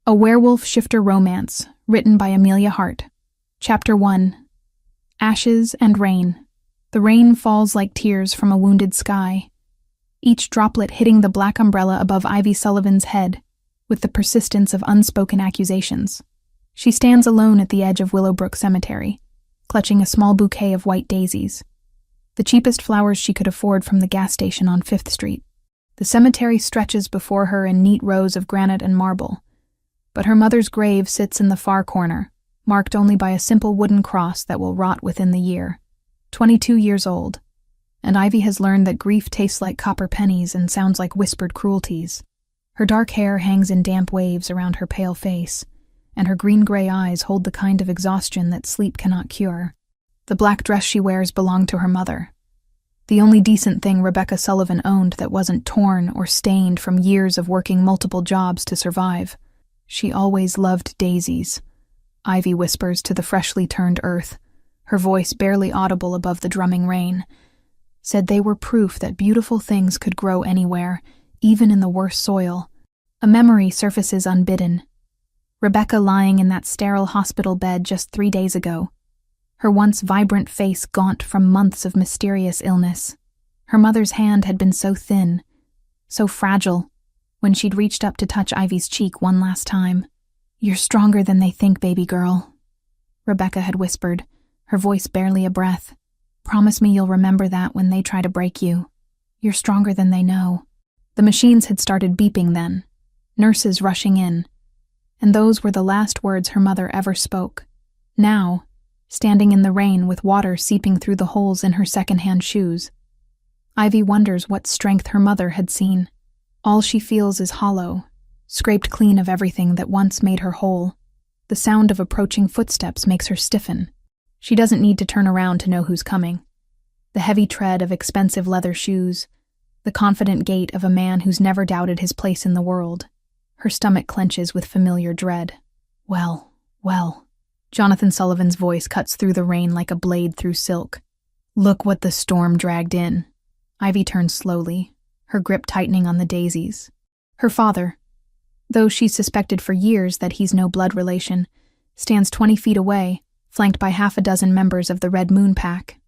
A Werewolf Shifter Romance, written by Amelia Hart. Chapter 1. Ashes and Rain. The rain falls like tears from a wounded sky, each droplet hitting the black umbrella above Ivy Sullivan's head with the persistence of unspoken accusations. She stands alone at the edge of Willowbrook Cemetery, clutching a small bouquet of white daisies, the cheapest flowers she could afford from the gas station on 5th Street. The cemetery stretches before her in neat rows of granite and marble, but her mother's grave sits in the far corner, marked only by a simple wooden cross that will rot within the year. 22 years old, and Ivy has learned that grief tastes like copper pennies and sounds like whispered cruelties. Her dark hair hangs in damp waves around her pale face, and her green-gray eyes hold the kind of exhaustion that sleep cannot cure. The black dress she wears belonged to her mother, the only decent thing Rebecca Sullivan owned that wasn't torn or stained from years of working multiple jobs to survive. She always loved daisies, Ivy whispers to the freshly turned earth, her voice barely audible above the drumming rain. Said they were proof that beautiful things could grow anywhere, even in the worst soil. A memory surfaces unbidden. Rebecca lying in that sterile hospital bed just 3 days ago, her once vibrant face gaunt from months of mysterious illness. Her mother's hand had been so thin, so fragile, when she'd reached up to touch Ivy's cheek one last time. "You're stronger than they think, baby girl," Rebecca had whispered, her voice barely a breath. "Promise me you'll remember that when they try to break you. You're stronger than they know." The machines had started beeping then, nurses rushing in, and those were the last words her mother ever spoke. Now, standing in the rain with water seeping through the holes in her second-hand shoes, Ivy wonders what strength her mother had seen. All she feels is hollow, scraped clean of everything that once made her whole. The sound of approaching footsteps makes her stiffen. She doesn't need to turn around to know who's coming. The heavy tread of expensive leather shoes, the confident gait of a man who's never doubted his place in the world. Her stomach clenches with familiar dread. Well, Jonathan Sullivan's voice cuts through the rain like a blade through silk. "Look what the storm dragged in." Ivy turns slowly, her grip tightening on the daisies. Her father, though she's suspected for years that he's no blood relation, stands 20 feet away, flanked by half a dozen members of the Red Moon Pack.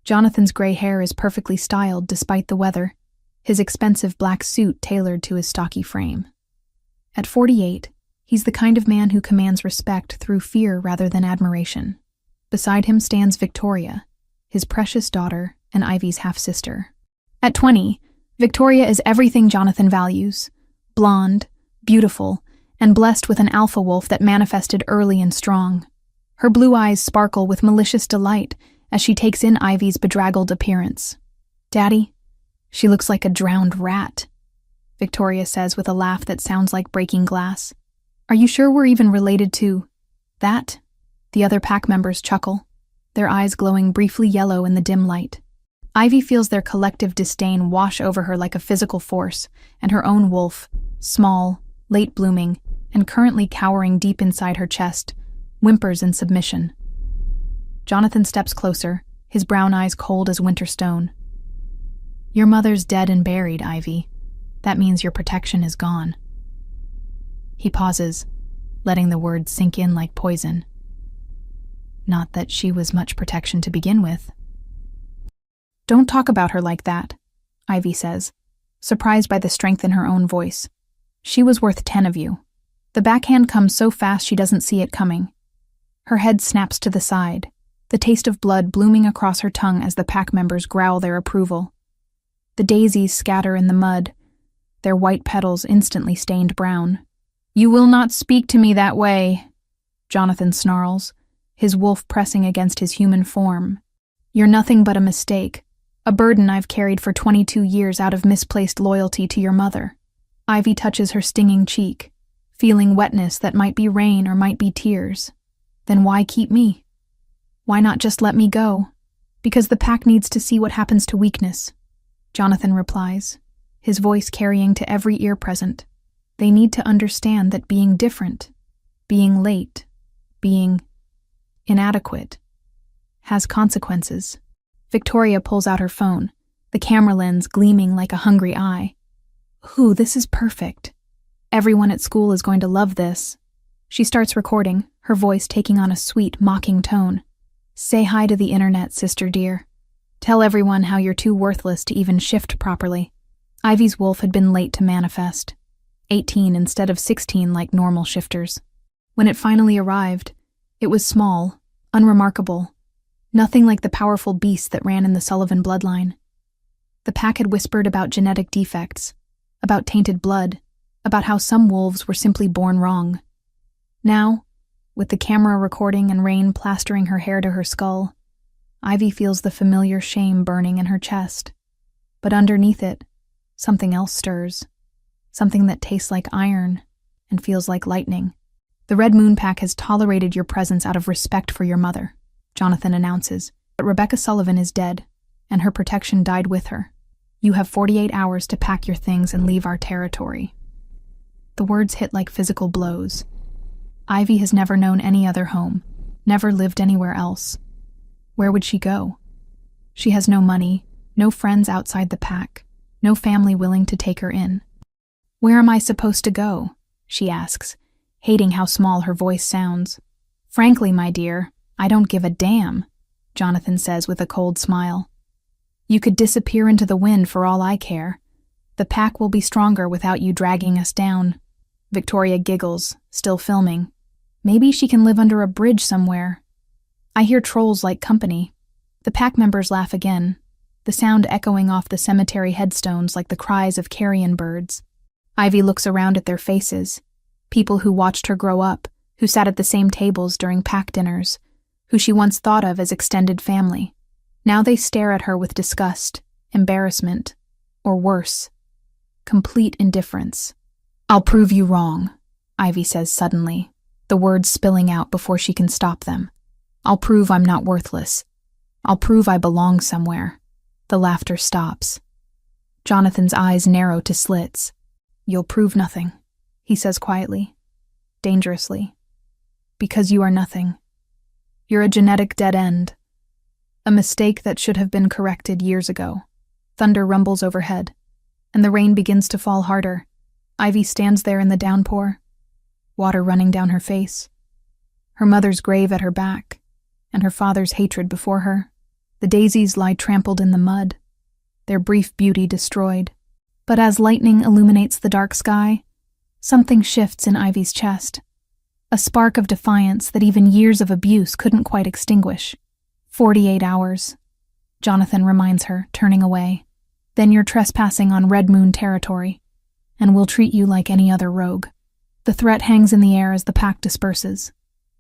Jonathan's gray hair is perfectly styled despite the weather, his expensive black suit tailored to his stocky frame. At 48, he's the kind of man who commands respect through fear rather than admiration. Beside him stands Victoria, his precious daughter and Ivy's half-sister. At 20, Victoria is everything Jonathan values: blonde, beautiful, and blessed with an alpha wolf that manifested early and strong. Her blue eyes sparkle with malicious delight as she takes in Ivy's bedraggled appearance. "Daddy, she looks like a drowned rat," Victoria says with a laugh that sounds like breaking glass. "Are you sure we're even related to that?" The other pack members chuckle, their eyes glowing briefly yellow in the dim light. Ivy feels their collective disdain wash over her like a physical force, and her own wolf, small, late-blooming, and currently cowering deep inside her chest, whimpers in submission. Jonathan steps closer, his brown eyes cold as winter stone. "Your mother's dead and buried, Ivy. That means your protection is gone." He pauses, letting the words sink in like poison. Not that she was much protection to begin with. "Don't talk about her like that," Ivy says, surprised by the strength in her own voice. "She was worth 10 of you." The backhand comes so fast she doesn't see it coming. Her head snaps to the side, the taste of blood blooming across her tongue as the pack members growl their approval. The daisies scatter in the mud, their white petals instantly stained brown. "You will not speak to me that way," Jonathan snarls, his wolf pressing against his human form. "You're nothing but a mistake, a burden I've carried for 22 years out of misplaced loyalty to your mother." Ivy touches her stinging cheek, feeling wetness that might be rain or might be tears. "Then why keep me? Why not just let me go?" "Because the pack needs to see what happens to weakness," Jonathan replies, his voice carrying to every ear present. "They need to understand that being different, being late, being inadequate, has consequences." Victoria pulls out her phone, the camera lens gleaming like a hungry eye. "This is perfect. Everyone at school is going to love this. She starts recording, her voice taking on a sweet, mocking tone. Say hi to the internet, sister dear. Tell everyone how you're too worthless to even shift properly. Ivy's wolf had been late to manifest. 18 instead of 16 like normal shifters. When it finally arrived, it was small, unremarkable, nothing like the powerful beast that ran in the Sullivan bloodline. The pack had whispered about genetic defects, about tainted blood, about how some wolves were simply born wrong. Now, with the camera recording and rain plastering her hair to her skull, Ivy feels the familiar shame burning in her chest. But underneath it, something else stirs. Something that tastes like iron and feels like lightning. The Red Moon Pack has tolerated your presence out of respect for your mother, Jonathan announces. But Rebecca Sullivan is dead, and her protection died with her. You have 48 hours to pack your things and leave our territory. The words hit like physical blows. Ivy has never known any other home, never lived anywhere else. Where would she go? She has no money, no friends outside the pack, no family willing to take her in. Where am I supposed to go? She asks, hating how small her voice sounds. Frankly, my dear, I don't give a damn, Jonathan says with a cold smile. You could disappear into the wind for all I care. The pack will be stronger without you dragging us down. Victoria giggles, still filming. Maybe she can live under a bridge somewhere. I hear trolls like company. The pack members laugh again, the sound echoing off the cemetery headstones like the cries of carrion birds. Ivy looks around at their faces, people who watched her grow up, who sat at the same tables during pack dinners, who she once thought of as extended family. Now they stare at her with disgust, embarrassment, or worse, complete indifference. I'll prove you wrong, Ivy says suddenly, the words spilling out before she can stop them. I'll prove I'm not worthless. I'll prove I belong somewhere. The laughter stops. Jonathan's eyes narrow to slits. You'll prove nothing, he says quietly, dangerously. Because you are nothing. You're a genetic dead end. A mistake that should have been corrected years ago. Thunder rumbles overhead, and the rain begins to fall harder. Ivy stands there in the downpour, water running down her face. Her mother's grave at her back, and her father's hatred before her. The daisies lie trampled in the mud, their brief beauty destroyed. But as lightning illuminates the dark sky, something shifts in Ivy's chest. A spark of defiance that even years of abuse couldn't quite extinguish. 48 hours, Jonathan reminds her, turning away. Then you're trespassing on Red Moon territory, and we'll treat you like any other rogue. The threat hangs in the air as the pack disperses,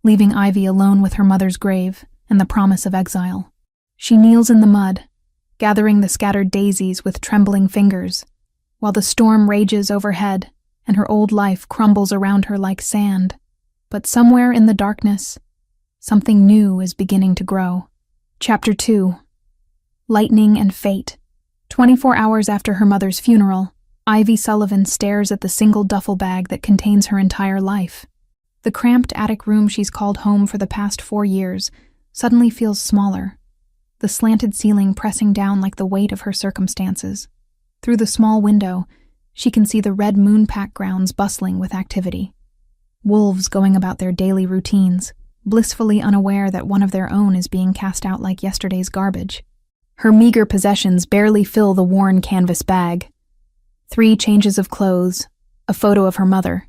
leaving Ivy alone with her mother's grave and the promise of exile. She kneels in the mud, gathering the scattered daisies with trembling fingers, while the storm rages overhead and her old life crumbles around her like sand. But somewhere in the darkness, something new is beginning to grow. Chapter 2. Lightning and Fate. 24 hours after her mother's funeral, Ivy Sullivan stares at the single duffel bag that contains her entire life. The cramped attic room she's called home for the past 4 years suddenly feels smaller, the slanted ceiling pressing down like the weight of her circumstances. Through the small window, she can see the Red Moon Pack grounds bustling with activity. Wolves going about their daily routines, blissfully unaware that one of their own is being cast out like yesterday's garbage. Her meager possessions barely fill the worn canvas bag. 3 changes of clothes, a photo of her mother,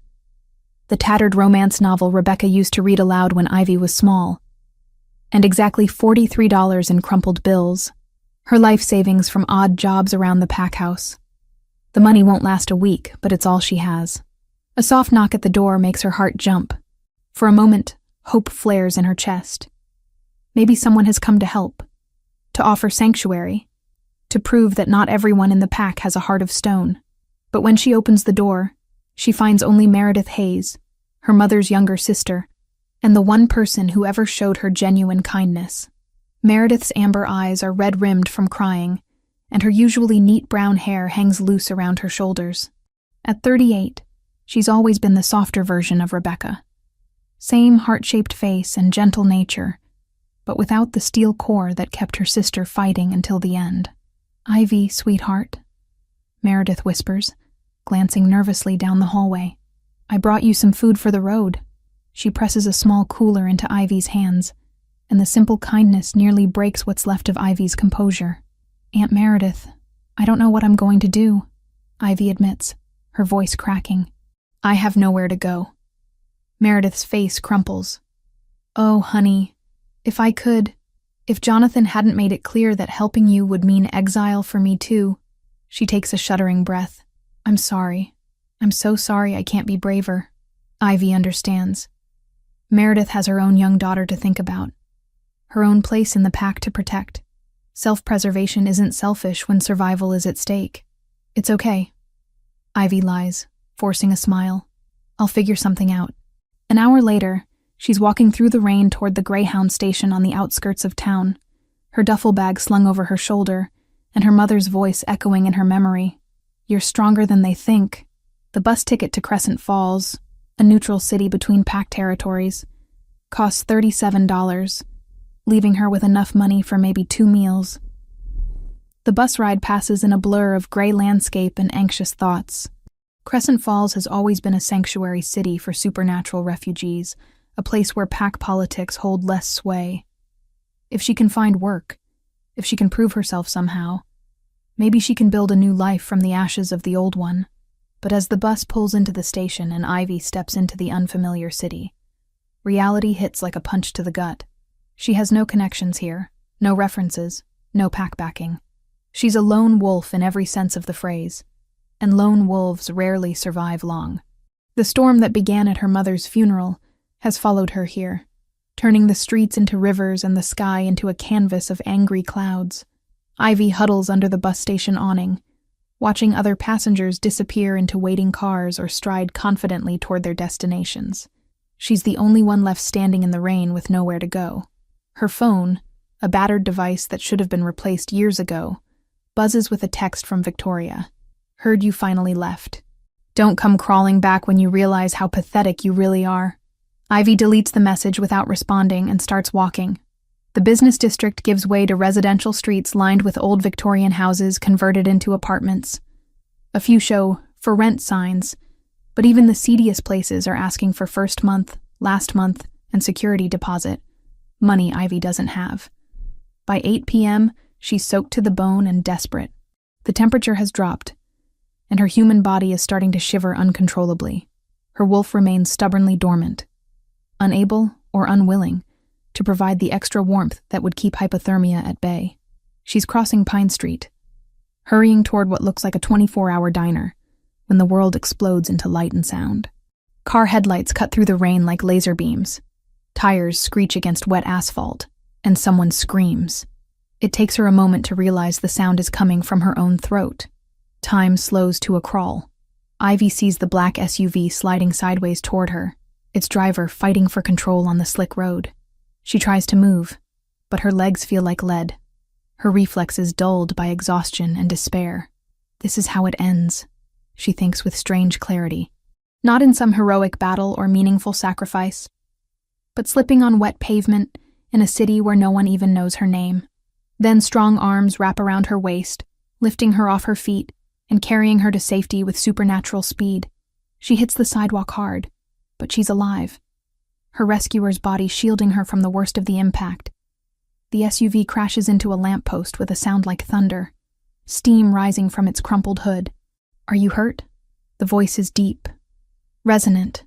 the tattered romance novel Rebecca used to read aloud when Ivy was small, and exactly $43 in crumpled bills, her life savings from odd jobs around the pack house. The money won't last a week, but it's all she has. A soft knock at the door makes her heart jump. For a moment, hope flares in her chest. Maybe someone has come to help, to offer sanctuary, to prove that not everyone in the pack has a heart of stone. But when she opens the door, she finds only Meredith Hayes, her mother's younger sister, and the one person who ever showed her genuine kindness. Meredith's amber eyes are red-rimmed from crying, and her usually neat brown hair hangs loose around her shoulders. At 38, she's always been the softer version of Rebecca. Same heart-shaped face and gentle nature, but without the steel core that kept her sister fighting until the end. "Ivy, sweetheart," Meredith whispers, glancing nervously down the hallway. I brought you some food for the road. She presses a small cooler into Ivy's hands, and the simple kindness nearly breaks what's left of Ivy's composure. Aunt Meredith, I don't know what I'm going to do, Ivy admits, her voice cracking. I have nowhere to go. Meredith's face crumples. Oh, honey, if Jonathan hadn't made it clear that helping you would mean exile for me too. She takes a shuddering breath. I'm sorry. I'm so sorry I can't be braver. Ivy understands. Meredith has her own young daughter to think about. Her own place in the pack to protect. Self-preservation isn't selfish when survival is at stake. It's okay. Ivy lies, forcing a smile. I'll figure something out. An hour later, she's walking through the rain toward the Greyhound station on the outskirts of town, her duffel bag slung over her shoulder, and her mother's voice echoing in her memory. You're stronger than they think. The bus ticket to Crescent Falls, a neutral city between pack territories, costs $37, leaving her with enough money for maybe 2 meals. The bus ride passes in a blur of gray landscape and anxious thoughts. Crescent Falls has always been a sanctuary city for supernatural refugees, a place where pack politics hold less sway. If she can find work, if she can prove herself somehow, maybe she can build a new life from the ashes of the old one. But as the bus pulls into the station and Ivy steps into the unfamiliar city, reality hits like a punch to the gut. She has no connections here, no references, no pack backing. She's a lone wolf in every sense of the phrase, and lone wolves rarely survive long. The storm that began at her mother's funeral has followed her here, turning the streets into rivers and the sky into a canvas of angry clouds. Ivy huddles under the bus station awning, watching other passengers disappear into waiting cars or stride confidently toward their destinations. She's the only one left standing in the rain with nowhere to go. Her phone, a battered device that should have been replaced years ago, buzzes with a text from Victoria. Heard you finally left. Don't come crawling back when you realize how pathetic you really are. Ivy deletes the message without responding and starts walking. The business district gives way to residential streets lined with old Victorian houses converted into apartments. A few show for rent signs, but even the seediest places are asking for first month, last month, and security deposit, money Ivy doesn't have. By 8 p.m., she's soaked to the bone and desperate. The temperature has dropped, and her human body is starting to shiver uncontrollably. Her wolf remains stubbornly dormant, unable or unwilling to provide the extra warmth that would keep hypothermia at bay. She's crossing Pine Street, hurrying toward what looks like a 24-hour diner, when the world explodes into light and sound. Car headlights cut through the rain like laser beams. Tires screech against wet asphalt, and someone screams. It takes her a moment to realize the sound is coming from her own throat. Time slows to a crawl. Ivy sees the black SUV sliding sideways toward her, its driver fighting for control on the slick road. She tries to move, but her legs feel like lead, her reflexes dulled by exhaustion and despair. This is how it ends, she thinks with strange clarity. Not in some heroic battle or meaningful sacrifice, but slipping on wet pavement in a city where no one even knows her name. Then strong arms wrap around her waist, lifting her off her feet and carrying her to safety with supernatural speed. She hits the sidewalk hard, but she's alive, her rescuer's body shielding her from the worst of the impact. The SUV crashes into a lamppost with a sound like thunder, steam rising from its crumpled hood. Are you hurt? The voice is deep, resonant,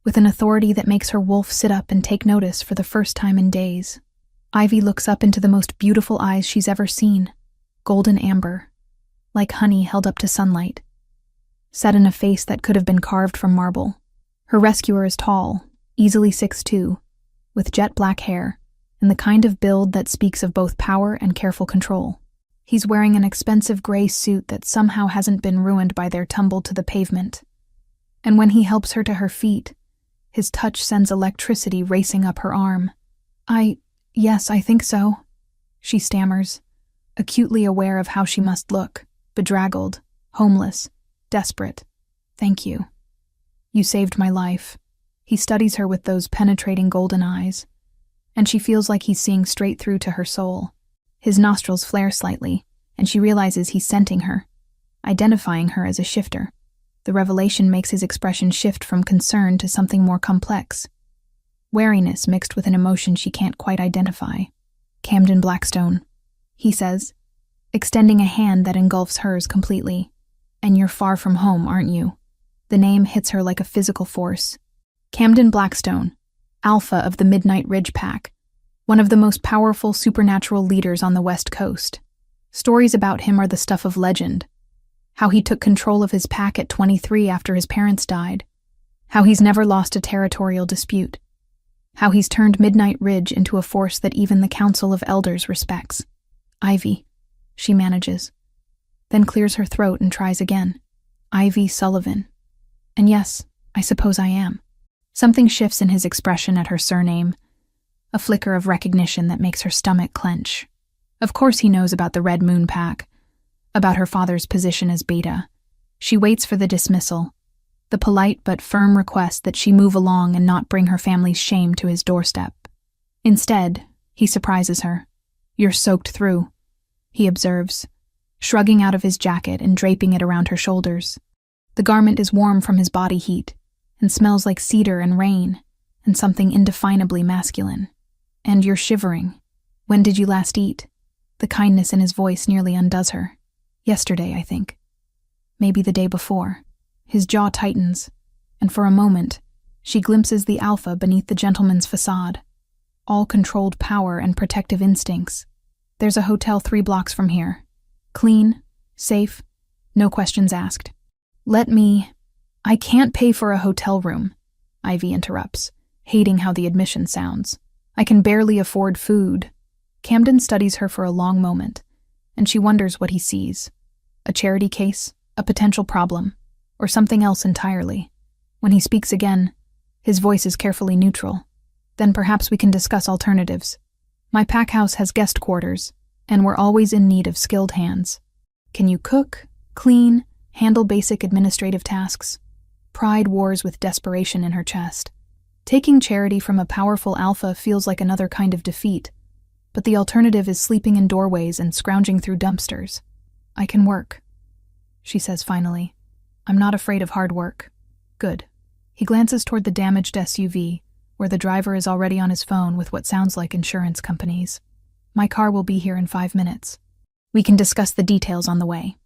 with an authority that makes her wolf sit up and take notice for the first time in days. Ivy looks up into the most beautiful eyes she's ever seen, golden amber, like honey held up to sunlight, set in a face that could have been carved from marble. Her rescuer is tall, easily 6'2", with jet black hair, and the kind of build that speaks of both power and careful control. He's wearing an expensive gray suit that somehow hasn't been ruined by their tumble to the pavement. And when he helps her to her feet, his touch sends electricity racing up her arm. Yes, I think so, she stammers, acutely aware of how she must look, bedraggled, homeless, desperate. Thank you. You saved my life. He studies her with those penetrating golden eyes, and she feels like he's seeing straight through to her soul. His nostrils flare slightly, and she realizes he's scenting her, identifying her as a shifter. The revelation makes his expression shift from concern to something more complex. Wariness mixed with an emotion she can't quite identify. "Camden Blackstone," he says, extending a hand that engulfs hers completely. "And you're far from home, aren't you?" The name hits her like a physical force. Camden Blackstone, alpha of the Midnight Ridge Pack, one of the most powerful supernatural leaders on the West Coast. Stories about him are the stuff of legend. How he took control of his pack at 23 after his parents died. How he's never lost a territorial dispute. How he's turned Midnight Ridge into a force that even the Council of Elders respects. "Ivy," she manages, then clears her throat and tries again. "Ivy Sullivan. And yes, I suppose I am." Something shifts in his expression at her surname, a flicker of recognition that makes her stomach clench. Of course he knows about the Red Moon Pack, about her father's position as beta. She waits for the dismissal, the polite but firm request that she move along and not bring her family's shame to his doorstep. Instead, he surprises her. "You're soaked through," he observes, shrugging out of his jacket and draping it around her shoulders. The garment is warm from his body heat and smells like cedar and rain and something indefinably masculine. "And you're shivering. When did you last eat?" The kindness in his voice nearly undoes her. "Yesterday, I think. Maybe the day before." His jaw tightens, and for a moment, she glimpses the alpha beneath the gentleman's facade. All controlled power and protective instincts. "There's a hotel 3 blocks from here. Clean, safe, no questions asked." "I can't pay for a hotel room," Ivy interrupts, hating how the admission sounds. "I can barely afford food." Camden studies her for a long moment, and she wonders what he sees. A charity case, a potential problem, or something else entirely. When he speaks again, his voice is carefully neutral. "Then perhaps we can discuss alternatives. My pack house has guest quarters, and we're always in need of skilled hands. Can you cook, clean, handle basic administrative tasks?" Pride wars with desperation in her chest. Taking charity from a powerful alpha feels like another kind of defeat, but the alternative is sleeping in doorways and scrounging through dumpsters. "I can work," she says finally. "I'm not afraid of hard work." "Good." He glances toward the damaged SUV, where the driver is already on his phone with what sounds like insurance companies. "My car will be here in 5 minutes. We can discuss the details on the way."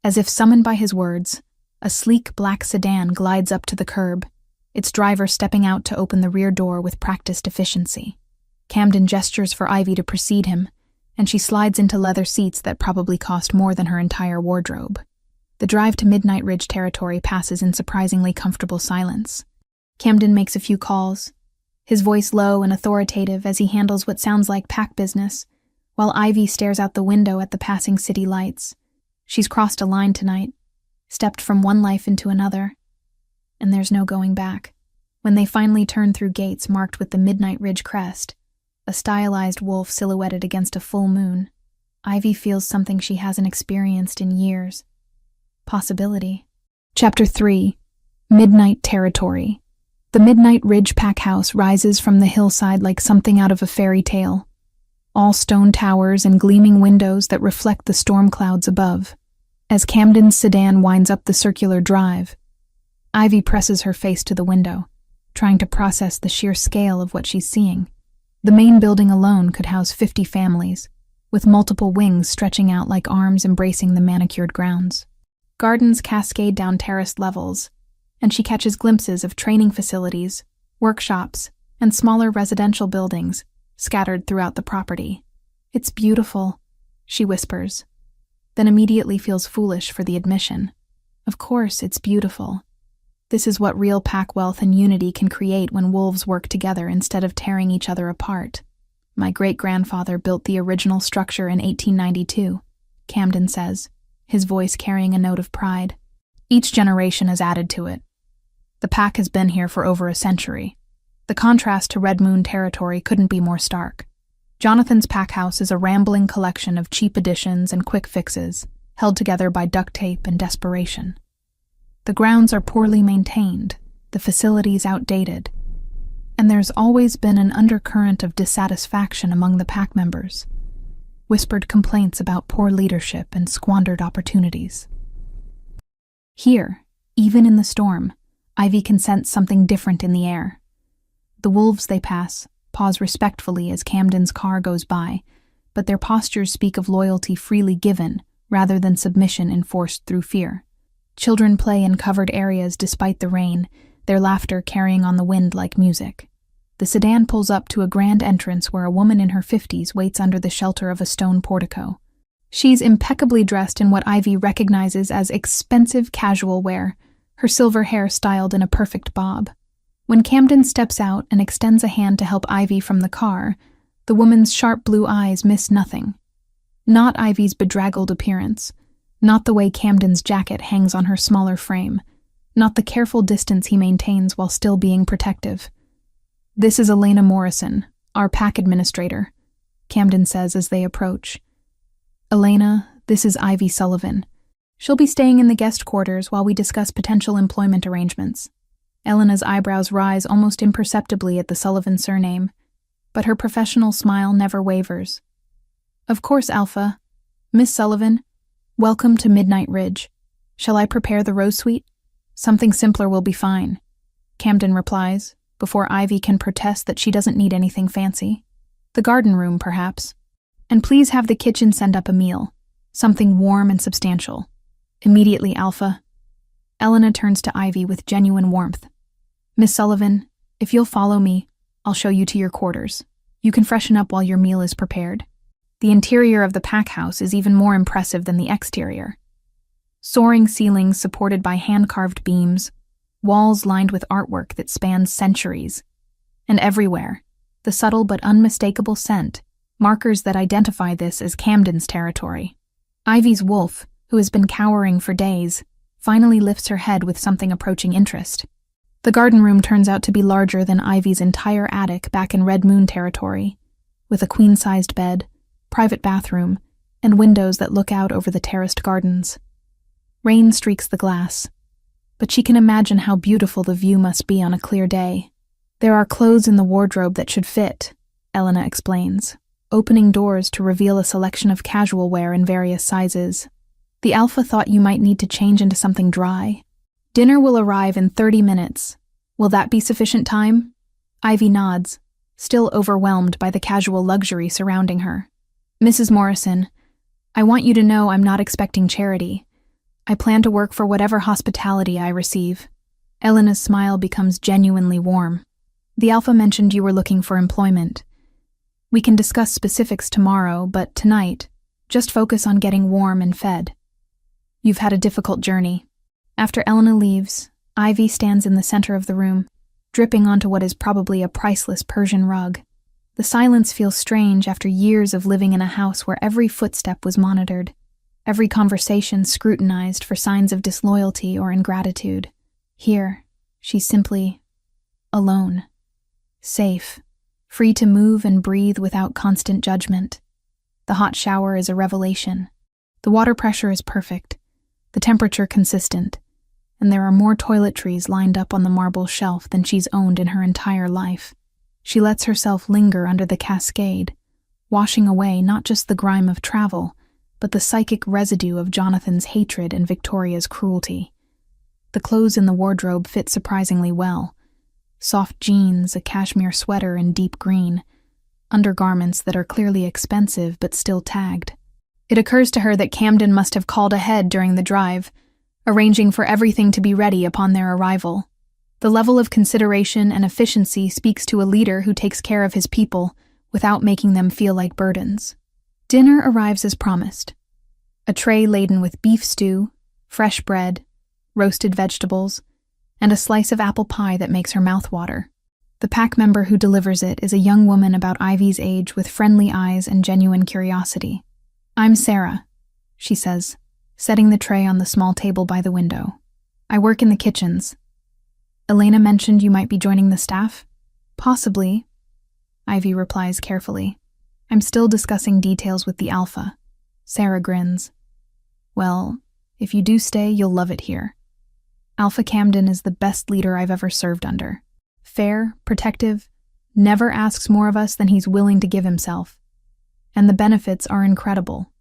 As if summoned by his words, a sleek black sedan glides up to the curb, its driver stepping out to open the rear door with practiced efficiency. Camden gestures for Ivy to precede him, and she slides into leather seats that probably cost more than her entire wardrobe. The drive to Midnight Ridge territory passes in surprisingly comfortable silence. Camden makes a few calls, his voice low and authoritative as he handles what sounds like pack business, while Ivy stares out the window at the passing city lights. She's crossed a line tonight, stepped from one life into another, and there's no going back. When they finally turn through gates marked with the Midnight Ridge crest, a stylized wolf silhouetted against a full moon, Ivy feels something she hasn't experienced in years. Possibility. Chapter 3. Midnight Territory. The Midnight Ridge pack house rises from the hillside like something out of a fairy tale. All stone towers and gleaming windows that reflect the storm clouds above. As Camden's sedan winds up the circular drive, Ivy presses her face to the window, trying to process the sheer scale of what she's seeing. The main building alone could house 50 families, with multiple wings stretching out like arms embracing the manicured grounds. Gardens cascade down terraced levels, and she catches glimpses of training facilities, workshops, and smaller residential buildings scattered throughout the property. "It's beautiful," she whispers, then immediately feels foolish for the admission. Of course it's beautiful. This is what real pack wealth and unity can create when wolves work together instead of tearing each other apart. "My great-grandfather built the original structure in 1892, Camden says, his voice carrying a note of pride. "Each generation has added to it. The pack has been here for over a century. The contrast to Red Moon territory couldn't be more stark. Jonathan's pack house is a rambling collection of cheap additions and quick fixes, held together by duct tape and desperation. The grounds are poorly maintained, the facilities outdated, and there's always been an undercurrent of dissatisfaction among the pack members. Whispered complaints about poor leadership and squandered opportunities. Here, Even in the storm, Ivy can sense something different in the air. The wolves they pass pause respectfully as Camden's car goes by, but their postures speak of loyalty freely given rather than submission enforced through fear. Children play in covered areas despite the rain, their laughter carrying on the wind like music. The sedan pulls up to a grand entrance where a woman in her 50s waits under the shelter of a stone portico. She's impeccably dressed in what Ivy recognizes as expensive casual wear, her silver hair styled in a perfect bob. When Camden steps out and extends a hand to help Ivy from the car, the woman's sharp blue eyes miss nothing. Not Ivy's bedraggled appearance, not the way Camden's jacket hangs on her smaller frame, not the careful distance he maintains while still being protective. "This is Elena Morrison, our pack administrator," Camden says as they approach. "Elena, this is Ivy Sullivan. She'll be staying in the guest quarters while we discuss potential employment arrangements." Elena's eyebrows rise almost imperceptibly at the Sullivan surname, but her professional smile never wavers. "Of course, Alpha. Miss Sullivan, welcome to Midnight Ridge. Shall I prepare the rose suite? Something simpler will be fine," Camden replies, before Ivy can protest that she doesn't need anything fancy. "The garden room, perhaps. And please have the kitchen send up a meal. Something warm and substantial. Immediately, Alpha." Elena turns to Ivy with genuine warmth. "Miss Sullivan, if you'll follow me, I'll show you to your quarters. You can freshen up while your meal is prepared." The interior of the pack house is even more impressive than the exterior. Soaring ceilings supported by hand-carved beams, walls lined with artwork that spans centuries. And everywhere, the subtle but unmistakable scent, markers that identify this as Camden's territory. Ivy's wolf, who has been cowering for days, finally lifts her head with something approaching interest. The garden room turns out to be larger than Ivy's entire attic back in Red Moon territory, with a queen-sized bed, private bathroom, and windows that look out over the terraced gardens. Rain streaks the glass, but she can imagine how beautiful the view must be on a clear day. "There are clothes in the wardrobe that should fit," Elena explains, opening doors to reveal a selection of casual wear in various sizes. "The Alpha thought you might need to change into something dry. Dinner will arrive in 30 minutes. Will that be sufficient time?" Ivy nods, still overwhelmed by the casual luxury surrounding her. "Mrs. Morrison, I want you to know I'm not expecting charity. I plan to work for whatever hospitality I receive." Elena's smile becomes genuinely warm. "The Alpha mentioned you were looking for employment. We can discuss specifics tomorrow, but tonight, just focus on getting warm and fed. You've had a difficult journey." After Elena leaves, Ivy stands in the center of the room, dripping onto what is probably a priceless Persian rug. The silence feels strange after years of living in a house where every footstep was monitored, every conversation scrutinized for signs of disloyalty or ingratitude. Here, she's simply alone, safe, free to move and breathe without constant judgment. The hot shower is a revelation. The water pressure is perfect, the temperature consistent, and there are more toiletries lined up on the marble shelf than she's owned in her entire life. She lets herself linger under the cascade, washing away not just the grime of travel, but the psychic residue of Jonathan's hatred and Victoria's cruelty. The clothes in the wardrobe fit surprisingly well. Soft jeans, a cashmere sweater in deep green, undergarments that are clearly expensive but still tagged. It occurs to her that Camden must have called ahead during the drive, arranging for everything to be ready upon their arrival. The level of consideration and efficiency speaks to a leader who takes care of his people without making them feel like burdens. Dinner arrives as promised. A tray laden with beef stew, fresh bread, roasted vegetables, and a slice of apple pie that makes her mouth water. The pack member who delivers it is a young woman about Ivy's age with friendly eyes and genuine curiosity. "I'm Sarah," she says, setting the tray on the small table by the window. "I work in the kitchens. Elena mentioned you might be joining the staff?" "Possibly," Ivy replies carefully. "I'm still discussing details with the Alpha." Sarah grins. "Well, if you do stay, you'll love it here. Alpha Camden is the best leader I've ever served under. Fair, protective, never asks more of us than he's willing to give himself. And the benefits are incredible.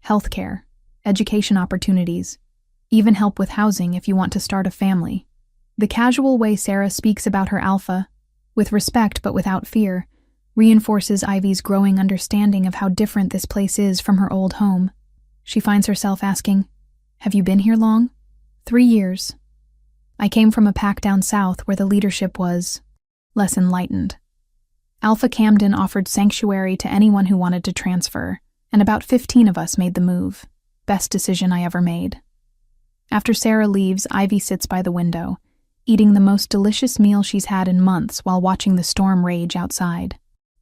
Healthcare, education opportunities, even help with housing if you want to start a family. The casual way Sarah speaks about her alpha, with respect but without fear, reinforces Ivy's growing understanding of how different this place is from her old home. She finds herself asking, "Have you been here long?" 3 years. I came from a pack down south where the leadership was less enlightened. Alpha Camden offered sanctuary to anyone who wanted to transfer, and about 15 of us made the move. Best decision I ever made. After Sarah leaves, Ivy sits by the window, eating the most delicious meal she's had in months while watching the storm rage outside.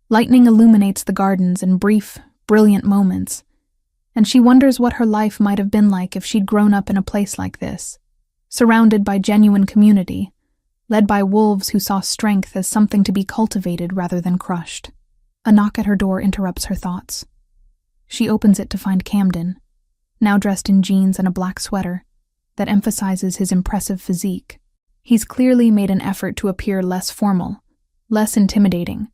Lightning illuminates the gardens in brief, brilliant moments, and she wonders what her life might have been like if she'd grown up in a place like this, surrounded by genuine community, led by wolves who saw strength as something to be cultivated rather than crushed. A knock at her door interrupts her thoughts. She opens it to find Camden, now dressed in jeans and a black sweater that emphasizes his impressive physique. He's clearly made an effort to appear less formal, less intimidating,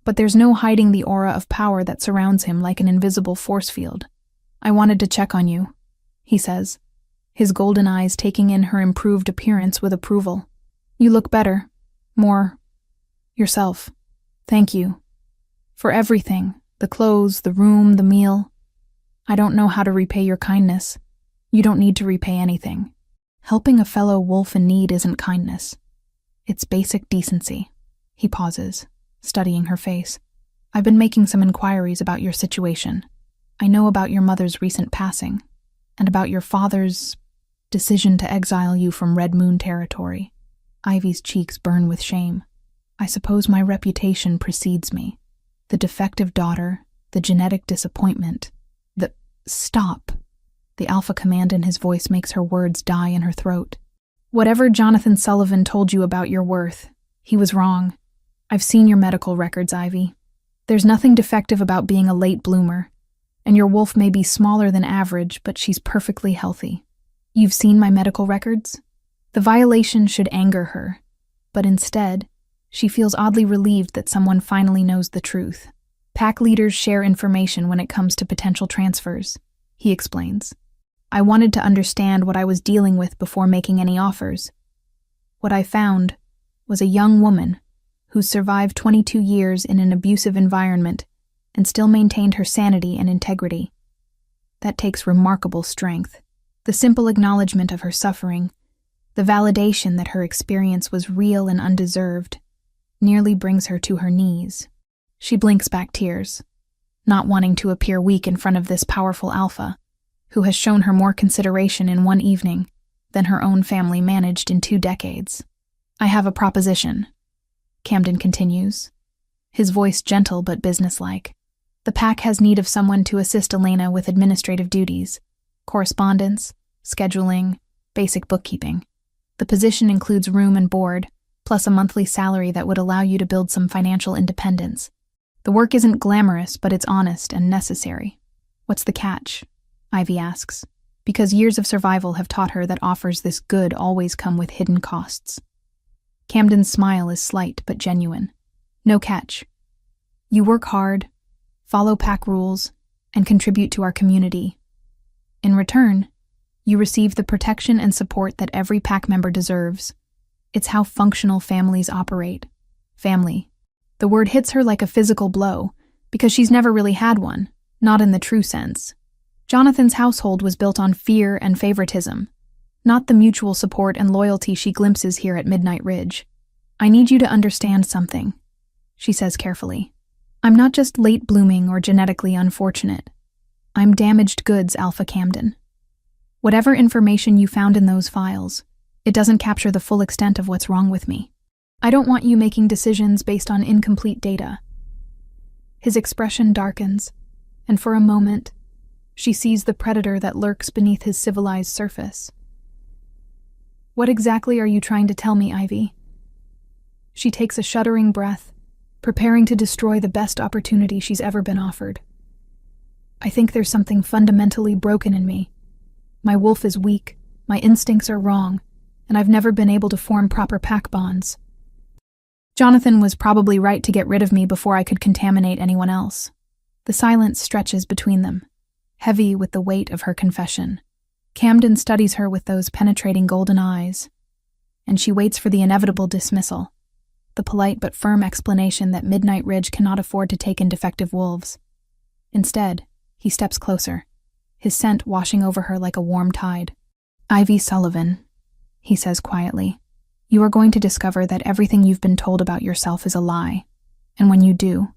but there's no hiding the aura of power that surrounds him like an invisible force field. "I wanted to check on you," he says, his golden eyes taking in her improved appearance with approval. "You look better. More yourself. Thank you. For everything. The clothes, the room, the meal. I don't know how to repay your kindness. You don't need to repay anything. Helping a fellow wolf in need isn't kindness. It's basic decency." He pauses, studying her face. "I've been making some inquiries about your situation. I know about your mother's recent passing, and about your father's decision to exile you from Red Moon territory." Ivy's cheeks burn with shame. "I suppose my reputation precedes me. The defective daughter, the genetic disappointment, the— Stop." The alpha command in his voice makes her words die in her throat. "Whatever Jonathan Sullivan told you about your worth, he was wrong. I've seen your medical records, Ivy. There's nothing defective about being a late bloomer, and your wolf may be smaller than average, but she's perfectly healthy. You've seen my medical records?" The violation should anger her, but instead, she feels oddly relieved that someone finally knows the truth. "Pack leaders share information when it comes to potential transfers," he explains. "I wanted to understand what I was dealing with before making any offers. What I found was a young woman who survived 22 years in an abusive environment and still maintained her sanity and integrity. That takes remarkable strength. The simple acknowledgement of her suffering, the validation that her experience was real and undeserved, nearly brings her to her knees." She blinks back tears, not wanting to appear weak in front of this powerful alpha, who has shown her more consideration in one evening than her own family managed in 2 decades. "I have a proposition," Camden continues, his voice gentle but businesslike. "The pack has need of someone to assist Elena with administrative duties, correspondence, scheduling, basic bookkeeping. The position includes room and board, plus a monthly salary that would allow you to build some financial independence. The work isn't glamorous, but it's honest and necessary." "What's the catch?" Ivy asks, because years of survival have taught her that offers this good always come with hidden costs. Camden's smile is slight but genuine. "No catch. You work hard, follow pack rules, and contribute to our community. In return, you receive the protection and support that every pack member deserves. It's how functional families operate. Family. The word hits her like a physical blow, because she's never really had one, not in the true sense. Jonathan's household was built on fear and favoritism, not the mutual support and loyalty she glimpses here at Midnight Ridge. "I need you to understand something," she says carefully. "I'm not just late blooming or genetically unfortunate. I'm damaged goods, Alpha Camden. Whatever information you found in those files, it doesn't capture the full extent of what's wrong with me. I don't want you making decisions based on incomplete data." His expression darkens, and for a moment, she sees the predator that lurks beneath his civilized surface. "What exactly are you trying to tell me, Ivy?" She takes a shuddering breath, preparing to destroy the best opportunity she's ever been offered. "I think there's something fundamentally broken in me. My wolf is weak, my instincts are wrong, and I've never been able to form proper pack bonds. Jonathan was probably right to get rid of me before I could contaminate anyone else." The silence stretches between them, heavy with the weight of her confession. Camden studies her with those penetrating golden eyes, and she waits for the inevitable dismissal, the polite but firm explanation that Midnight Ridge cannot afford to take in defective wolves. Instead, he steps closer, his scent washing over her like a warm tide. "Ivy Sullivan," he says quietly, "you are going to discover that everything you've been told about yourself is a lie, and when you do,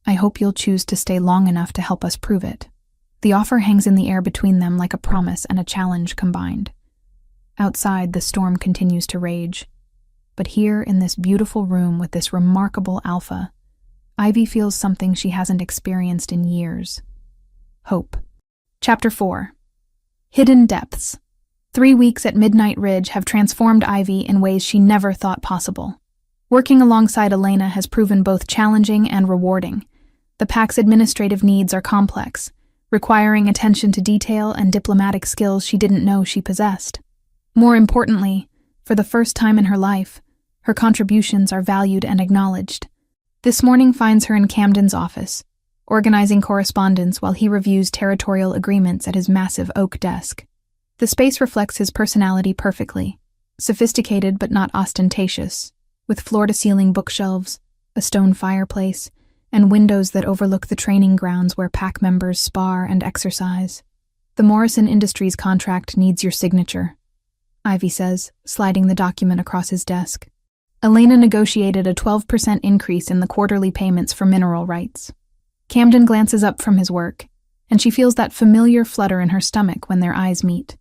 I hope you'll choose to stay long enough to help us prove it." The offer hangs in the air between them like a promise and a challenge combined. Outside, the storm continues to rage. But here, in this beautiful room with this remarkable alpha, Ivy feels something she hasn't experienced in years. Hope. Chapter 4. Hidden Depths. 3 weeks at Midnight Ridge have transformed Ivy in ways she never thought possible. Working alongside Elena has proven both challenging and rewarding. The pack's administrative needs are complex, requiring attention to detail and diplomatic skills she didn't know she possessed. More importantly, for the first time in her life, her contributions are valued and acknowledged. This morning finds her in Camden's office, organizing correspondence while he reviews territorial agreements at his massive oak desk. The space reflects his personality perfectly, sophisticated but not ostentatious, with floor-to-ceiling bookshelves, a stone fireplace, and windows that overlook the training grounds where pack members spar and exercise. "The Morrison Industries contract needs your signature," Ivy says, sliding the document across his desk. Elena negotiated a 12% increase in the quarterly payments for mineral rights. Camden glances up from his work, and she feels that familiar flutter in her stomach when their eyes meet.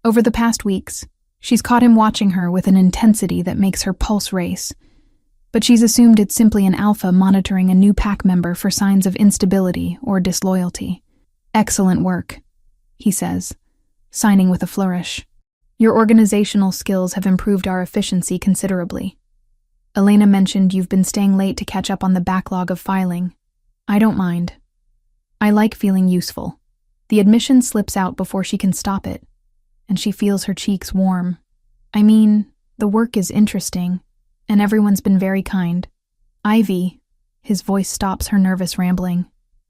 Over the past weeks, she's caught him watching her with an intensity that makes her pulse race, but she's assumed it's simply an alpha monitoring a new pack member for signs of instability or disloyalty. "Excellent work," he says, signing with a flourish. "Your organizational skills have improved our efficiency considerably. Elena mentioned you've been staying late to catch up on the backlog of filing. I don't mind. I like feeling useful." The admission slips out before she can stop it, and she feels her cheeks warm. "I mean, the work is interesting, and everyone's been very kind. Ivy," his voice stops her nervous rambling,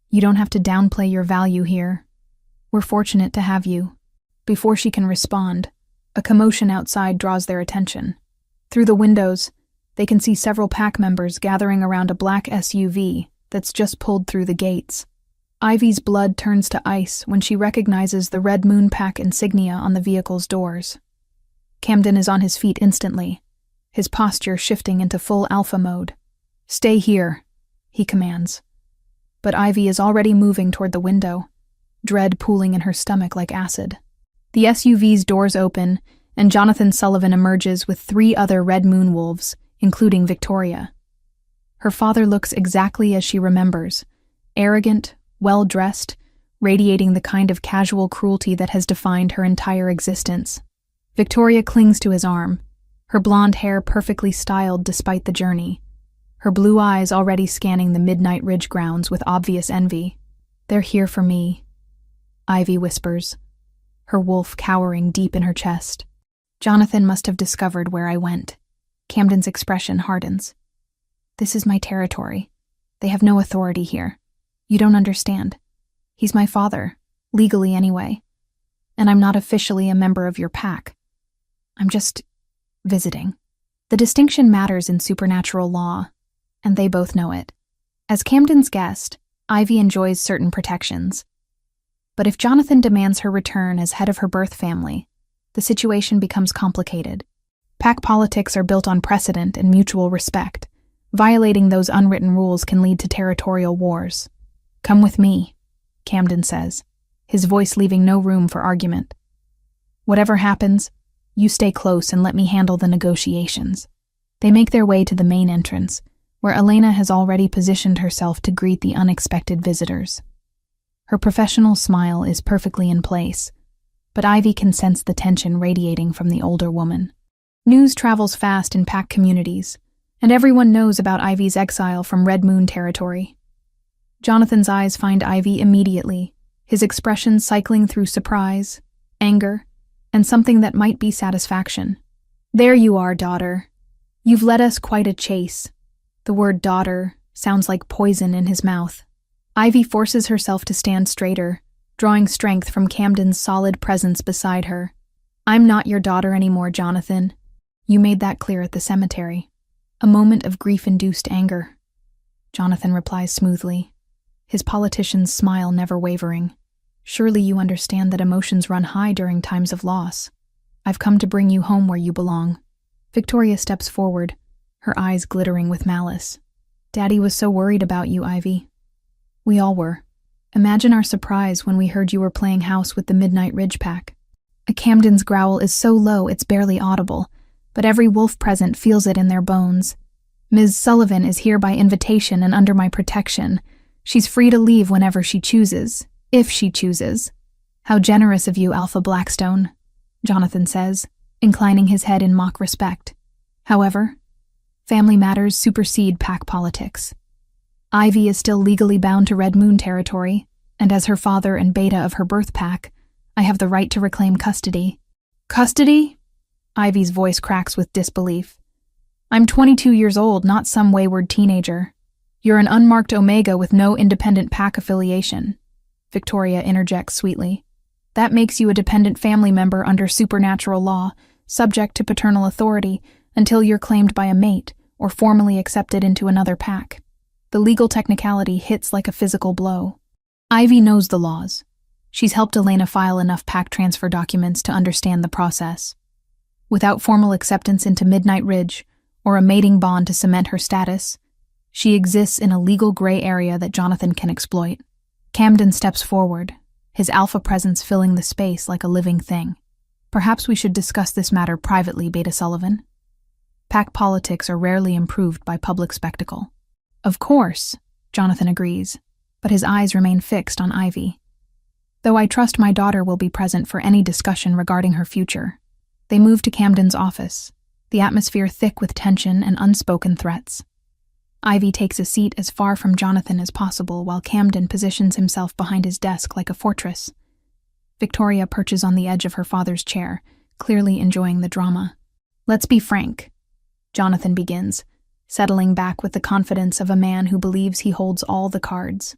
"you don't have to downplay your value here. We're fortunate to have you." Before she can respond, a commotion outside draws their attention. Through the windows, they can see several pack members gathering around a black SUV that's just pulled through the gates. Ivy's blood turns to ice when she recognizes the Red Moon Pack insignia on the vehicle's doors. Camden is on his feet instantly, his posture shifting into full alpha mode. "Stay here," he commands. But Ivy is already moving toward the window, dread pooling in her stomach like acid. The SUV's doors open, and Jonathan Sullivan emerges with 3 other Red Moon wolves, including Victoria. Her father looks exactly as she remembers, arrogant, well-dressed, radiating the kind of casual cruelty that has defined her entire existence. Victoria clings to his arm, her blonde hair perfectly styled despite the journey, her blue eyes already scanning the Midnight Ridge grounds with obvious envy. "They're here for me," Ivy whispers, her wolf cowering deep in her chest. "Jonathan must have discovered where I went." Camden's expression hardens. "This is my territory. They have no authority here. You don't understand. He's my father, legally anyway. And I'm not officially a member of your pack. I'm just visiting." The distinction matters in supernatural law, and they both know it. As Camden's guest, Ivy enjoys certain protections. But if Jonathan demands her return as head of her birth family, the situation becomes complicated. Pack politics are built on precedent and mutual respect. Violating those unwritten rules can lead to territorial wars. "Come with me," Camden says, his voice leaving no room for argument. "Whatever happens, you stay close and let me handle the negotiations." They make their way to the main entrance, where Elena has already positioned herself to greet the unexpected visitors. Her professional smile is perfectly in place, but Ivy can sense the tension radiating from the older woman. News travels fast in pack communities, and everyone knows about Ivy's exile from Red Moon territory. Jonathan's eyes find Ivy immediately, his expression cycling through surprise, anger, and something that might be satisfaction. "There you are, daughter. You've led us quite a chase." The word daughter sounds like poison in his mouth. Ivy forces herself to stand straighter, drawing strength from Camden's solid presence beside her. I'm not your daughter anymore, Jonathan. You made that clear at the cemetery. A moment of grief-induced anger. Jonathan replies smoothly, his politician's smile never wavering. Surely you understand that emotions run high during times of loss. I've come to bring you home where you belong. Victoria steps forward, her eyes glittering with malice. Daddy was so worried about you, Ivy. We all were. Imagine our surprise when we heard you were playing house with the Midnight Ridge Pack. A Camden's growl is so low it's barely audible, but every wolf present feels it in their bones. Ms. Sullivan is here by invitation and under my protection. She's free to leave whenever she chooses, if she chooses. How generous of you, Alpha Blackstone, Jonathan says, inclining his head in mock respect. However, family matters supersede pack politics. Ivy is still legally bound to Red Moon territory, and as her father and beta of her birth pack, I have the right to reclaim custody. Custody? Ivy's voice cracks with disbelief. I'm 22 years old, not some wayward teenager. You're an unmarked Omega with no independent pack affiliation, Victoria interjects sweetly. That makes you a dependent family member under supernatural law, subject to paternal authority, until you're claimed by a mate or formally accepted into another pack. The legal technicality hits like a physical blow. Ivy knows the laws. She's helped Elena file enough pack transfer documents to understand the process. Without formal acceptance into Midnight Ridge, or a mating bond to cement her status, she exists in a legal gray area that Jonathan can exploit. Camden steps forward, his alpha presence filling the space like a living thing. Perhaps we should discuss this matter privately, Beta Sullivan. Pack politics are rarely improved by public spectacle. Of course, Jonathan agrees, but his eyes remain fixed on Ivy. Though I trust my daughter will be present for any discussion regarding her future. They move to Camden's office, the atmosphere thick with tension and unspoken threats. Ivy takes a seat as far from Jonathan as possible while Camden positions himself behind his desk like a fortress. Victoria perches on the edge of her father's chair, clearly enjoying the drama. Let's be frank, Jonathan begins, settling back with the confidence of a man who believes he holds all the cards.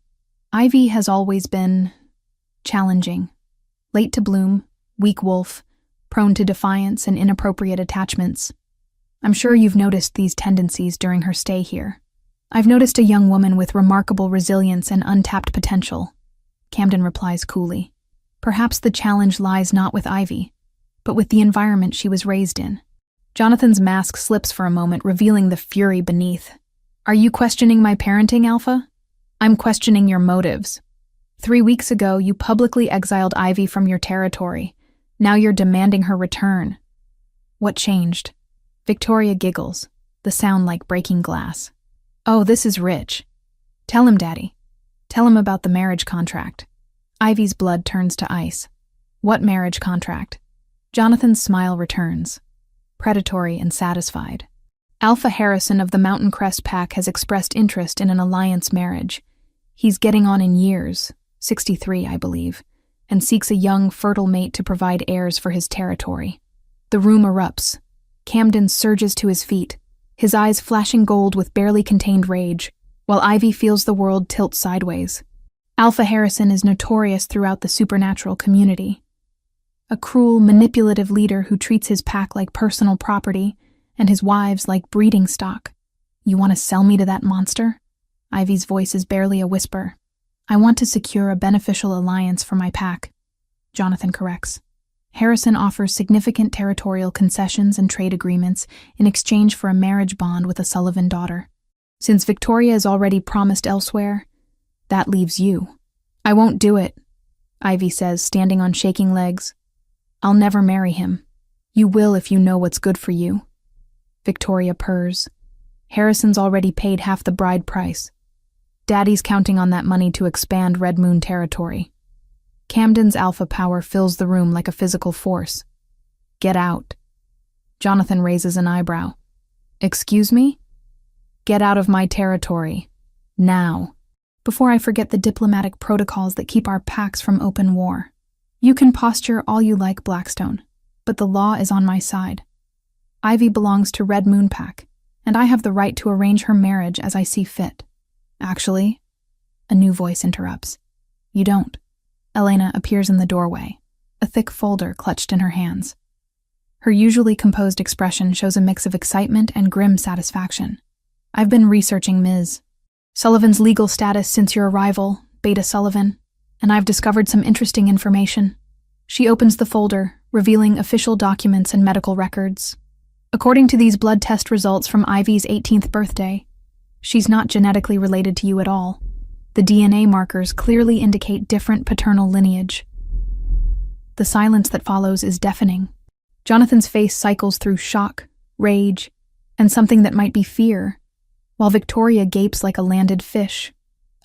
Ivy has always been challenging, late to bloom, weak wolf, prone to defiance and inappropriate attachments. I'm sure you've noticed these tendencies during her stay here. I've noticed a young woman with remarkable resilience and untapped potential, Camden replies coolly. Perhaps the challenge lies not with Ivy, but with the environment she was raised in. Jonathan's mask slips for a moment, revealing the fury beneath. Are you questioning my parenting, Alpha? I'm questioning your motives. 3 weeks ago, you publicly exiled Ivy from your territory. Now you're demanding her return. What changed? Victoria giggles, the sound like breaking glass. Oh, this is rich. Tell him, Daddy. Tell him about the marriage contract. Ivy's blood turns to ice. What marriage contract? Jonathan's smile returns, predatory and satisfied. Alpha Harrison of the Mountain Crest Pack has expressed interest in an alliance marriage. He's getting on in years, 63, I believe, and seeks a young, fertile mate to provide heirs for his territory. The room erupts. Camden surges to his feet, his eyes flashing gold with barely contained rage, while Ivy feels the world tilt sideways. Alpha Harrison is notorious throughout the supernatural community. A cruel, manipulative leader who treats his pack like personal property and his wives like breeding stock. You want to sell me to that monster? Ivy's voice is barely a whisper. I want to secure a beneficial alliance for my pack, Jonathan corrects. Harrison offers significant territorial concessions and trade agreements in exchange for a marriage bond with a Sullivan daughter. Since Victoria is already promised elsewhere, that leaves you. I won't do it, Ivy says, standing on shaking legs. I'll never marry him. You will if you know what's good for you. Victoria purrs. Harrison's already paid half the bride price. Daddy's counting on that money to expand Red Moon territory. Camden's alpha power fills the room like a physical force. Get out. Jonathan raises an eyebrow. Excuse me? Get out of my territory. Now. Before I forget the diplomatic protocols that keep our packs from open war. You can posture all you like, Blackstone, but the law is on my side. Ivy belongs to Red Moon Pack, and I have the right to arrange her marriage as I see fit. Actually, a new voice interrupts. You don't. Elena appears in the doorway, a thick folder clutched in her hands. Her usually composed expression shows a mix of excitement and grim satisfaction. "I've been researching Ms. Sullivan's legal status since your arrival, Beta Sullivan, and I've discovered some interesting information." She opens the folder, revealing official documents and medical records. "According to these blood test results from Ivy's 18th birthday, she's not genetically related to you at all. The DNA markers clearly indicate different paternal lineage." The silence that follows is deafening. Jonathan's face cycles through shock, rage, and something that might be fear, while Victoria gapes like a landed fish.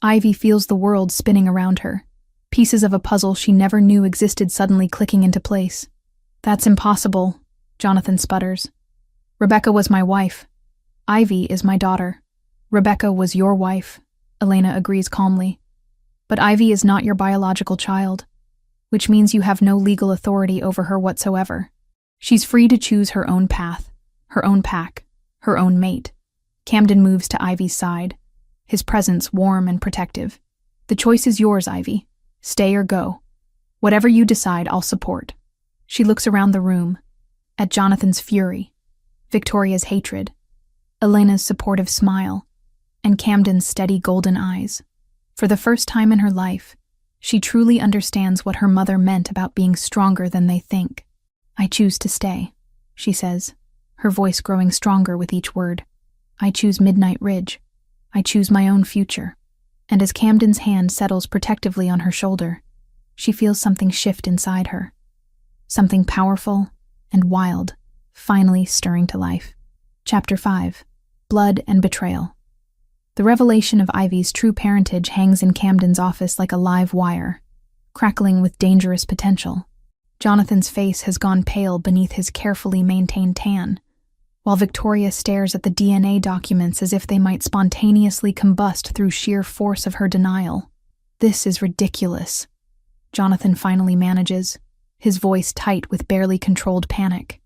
Ivy feels the world spinning around her, pieces of a puzzle she never knew existed suddenly clicking into place. "That's impossible," Jonathan sputters. "Rebecca was my wife. Ivy is my daughter. Rebecca was your wife," Elena agrees calmly. "But Ivy is not your biological child, which means you have no legal authority over her whatsoever. She's free to choose her own path, her own pack, her own mate." Camden moves to Ivy's side, his presence warm and protective. "The choice is yours, Ivy. Stay or go. Whatever you decide, I'll support." She looks around the room, at Jonathan's fury, Victoria's hatred, Elena's supportive smile, and Camden's steady golden eyes. For the first time in her life, she truly understands what her mother meant about being stronger than they think. "I choose to stay," she says, her voice growing stronger with each word. "I choose Midnight Ridge. I choose my own future." And as Camden's hand settles protectively on her shoulder, she feels something shift inside her. Something powerful and wild, finally stirring to life. Chapter 5. Blood and Betrayal. The revelation of Ivy's true parentage hangs in Camden's office like a live wire, crackling with dangerous potential. Jonathan's face has gone pale beneath his carefully maintained tan, while Victoria stares at the DNA documents as if they might spontaneously combust through sheer force of her denial. "This is ridiculous," Jonathan finally manages, his voice tight with barely controlled panic.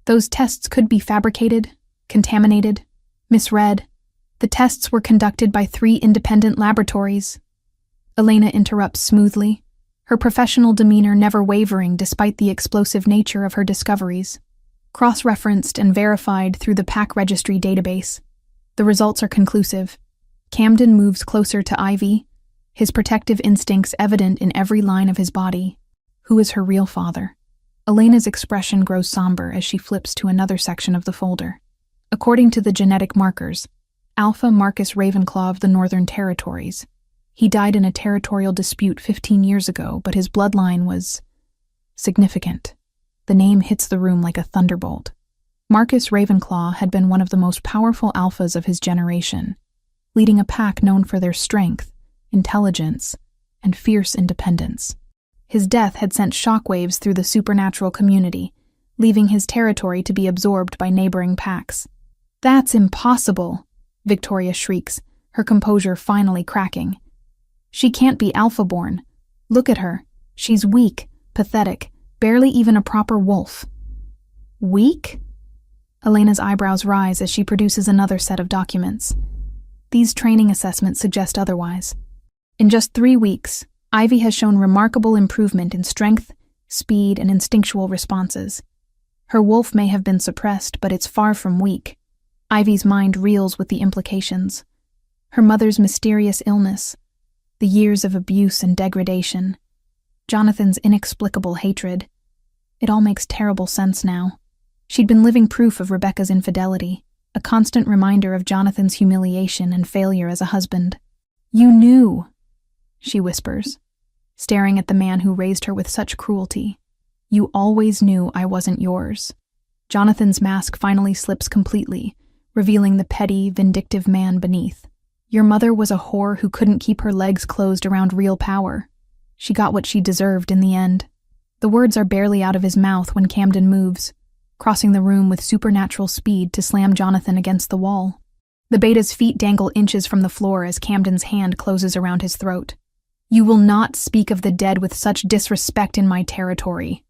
"Those tests could be fabricated, contaminated, misread. The tests were conducted by 3 independent laboratories." Elena interrupts smoothly, her professional demeanor never wavering despite the explosive nature of her discoveries. "Cross-referenced and verified through the PAC registry database. The results are conclusive." Camden moves closer to Ivy, his protective instincts evident in every line of his body. "Who is her real father?" Elena's expression grows somber as she flips to another section of the folder. "According to the genetic markers, Alpha Marcus Ravenclaw of the Northern Territories. He died in a territorial dispute 15 years ago, but his bloodline was significant." The name hits the room like a thunderbolt. Marcus Ravenclaw had been one of the most powerful alphas of his generation, leading a pack known for their strength, intelligence, and fierce independence. His death had sent shockwaves through the supernatural community, leaving his territory to be absorbed by neighboring packs. "That's impossible," Victoria shrieks, her composure finally cracking. "She can't be alpha-born. Look at her. She's weak, pathetic, barely even a proper wolf." "Weak?" Elena's eyebrows rise as she produces another set of documents. These training assessments suggest otherwise. In just 3 weeks, Ivy has shown remarkable improvement in strength, speed, and instinctual responses. Her wolf may have been suppressed, but it's far from weak. Ivy's mind reels with the implications. Her mother's mysterious illness, the years of abuse and degradation, Jonathan's inexplicable hatred. It all makes terrible sense now. She'd been living proof of Rebecca's infidelity, a constant reminder of Jonathan's humiliation and failure as a husband. "You knew," she whispers, staring at the man who raised her with such cruelty. "You always knew I wasn't yours." Jonathan's mask finally slips completely, revealing the petty, vindictive man beneath. "Your mother was a whore who couldn't keep her legs closed around real power. She got what she deserved in the end." The words are barely out of his mouth when Camden moves, crossing the room with supernatural speed to slam Jonathan against the wall. The beta's feet dangle inches from the floor as Camden's hand closes around his throat. "You will not speak of the dead with such disrespect in my territory,"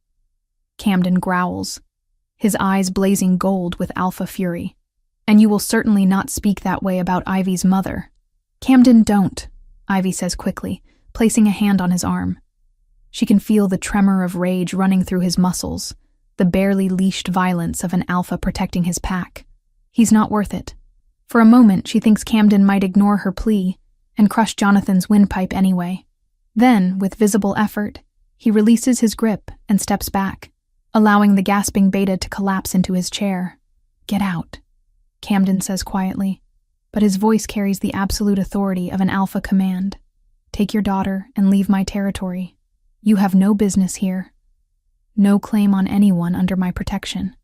Camden growls, his eyes blazing gold with alpha fury. "And you will certainly not speak that way about Ivy's mother." "Camden, don't," Ivy says quickly, placing a hand on his arm. She can feel the tremor of rage running through his muscles, the barely leashed violence of an alpha protecting his pack. He's not worth it. For a moment, she thinks Camden might ignore her plea and crush Jonathan's windpipe anyway. Then, with visible effort, he releases his grip and steps back, allowing the gasping beta to collapse into his chair. "Get out," Camden says quietly, but his voice carries the absolute authority of an alpha command. "Take your daughter and leave my territory. You have no business here. No claim on anyone under my protection."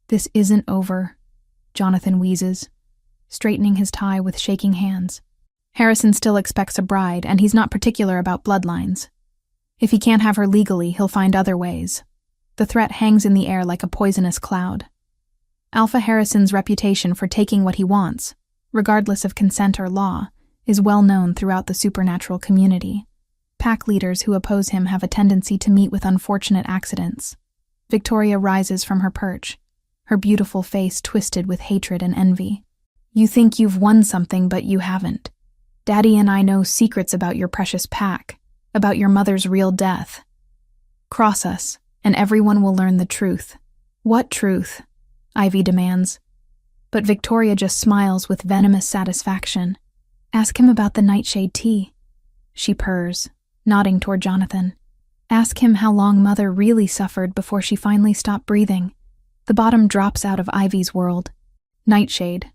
"This isn't over," Jonathan wheezes, straightening his tie with shaking hands. Harrison still expects a bride, and he's not particular about bloodlines. If he can't have her legally, he'll find other ways. The threat hangs in the air like a poisonous cloud. Alpha Harrison's reputation for taking what he wants, regardless of consent or law, is well known throughout the supernatural community. Pack leaders who oppose him have a tendency to meet with unfortunate accidents. Victoria rises from her perch, her beautiful face twisted with hatred and envy. "You think you've won something, but you haven't. Daddy and I know secrets about your precious pack, about your mother's real death. Cross us, and everyone will learn the truth." "What truth?" Ivy demands. But Victoria just smiles with venomous satisfaction. "Ask him about the nightshade tea," she purrs, nodding toward Jonathan. "Ask him how long Mother really suffered before she finally stopped breathing." The bottom drops out of Ivy's world. Nightshade,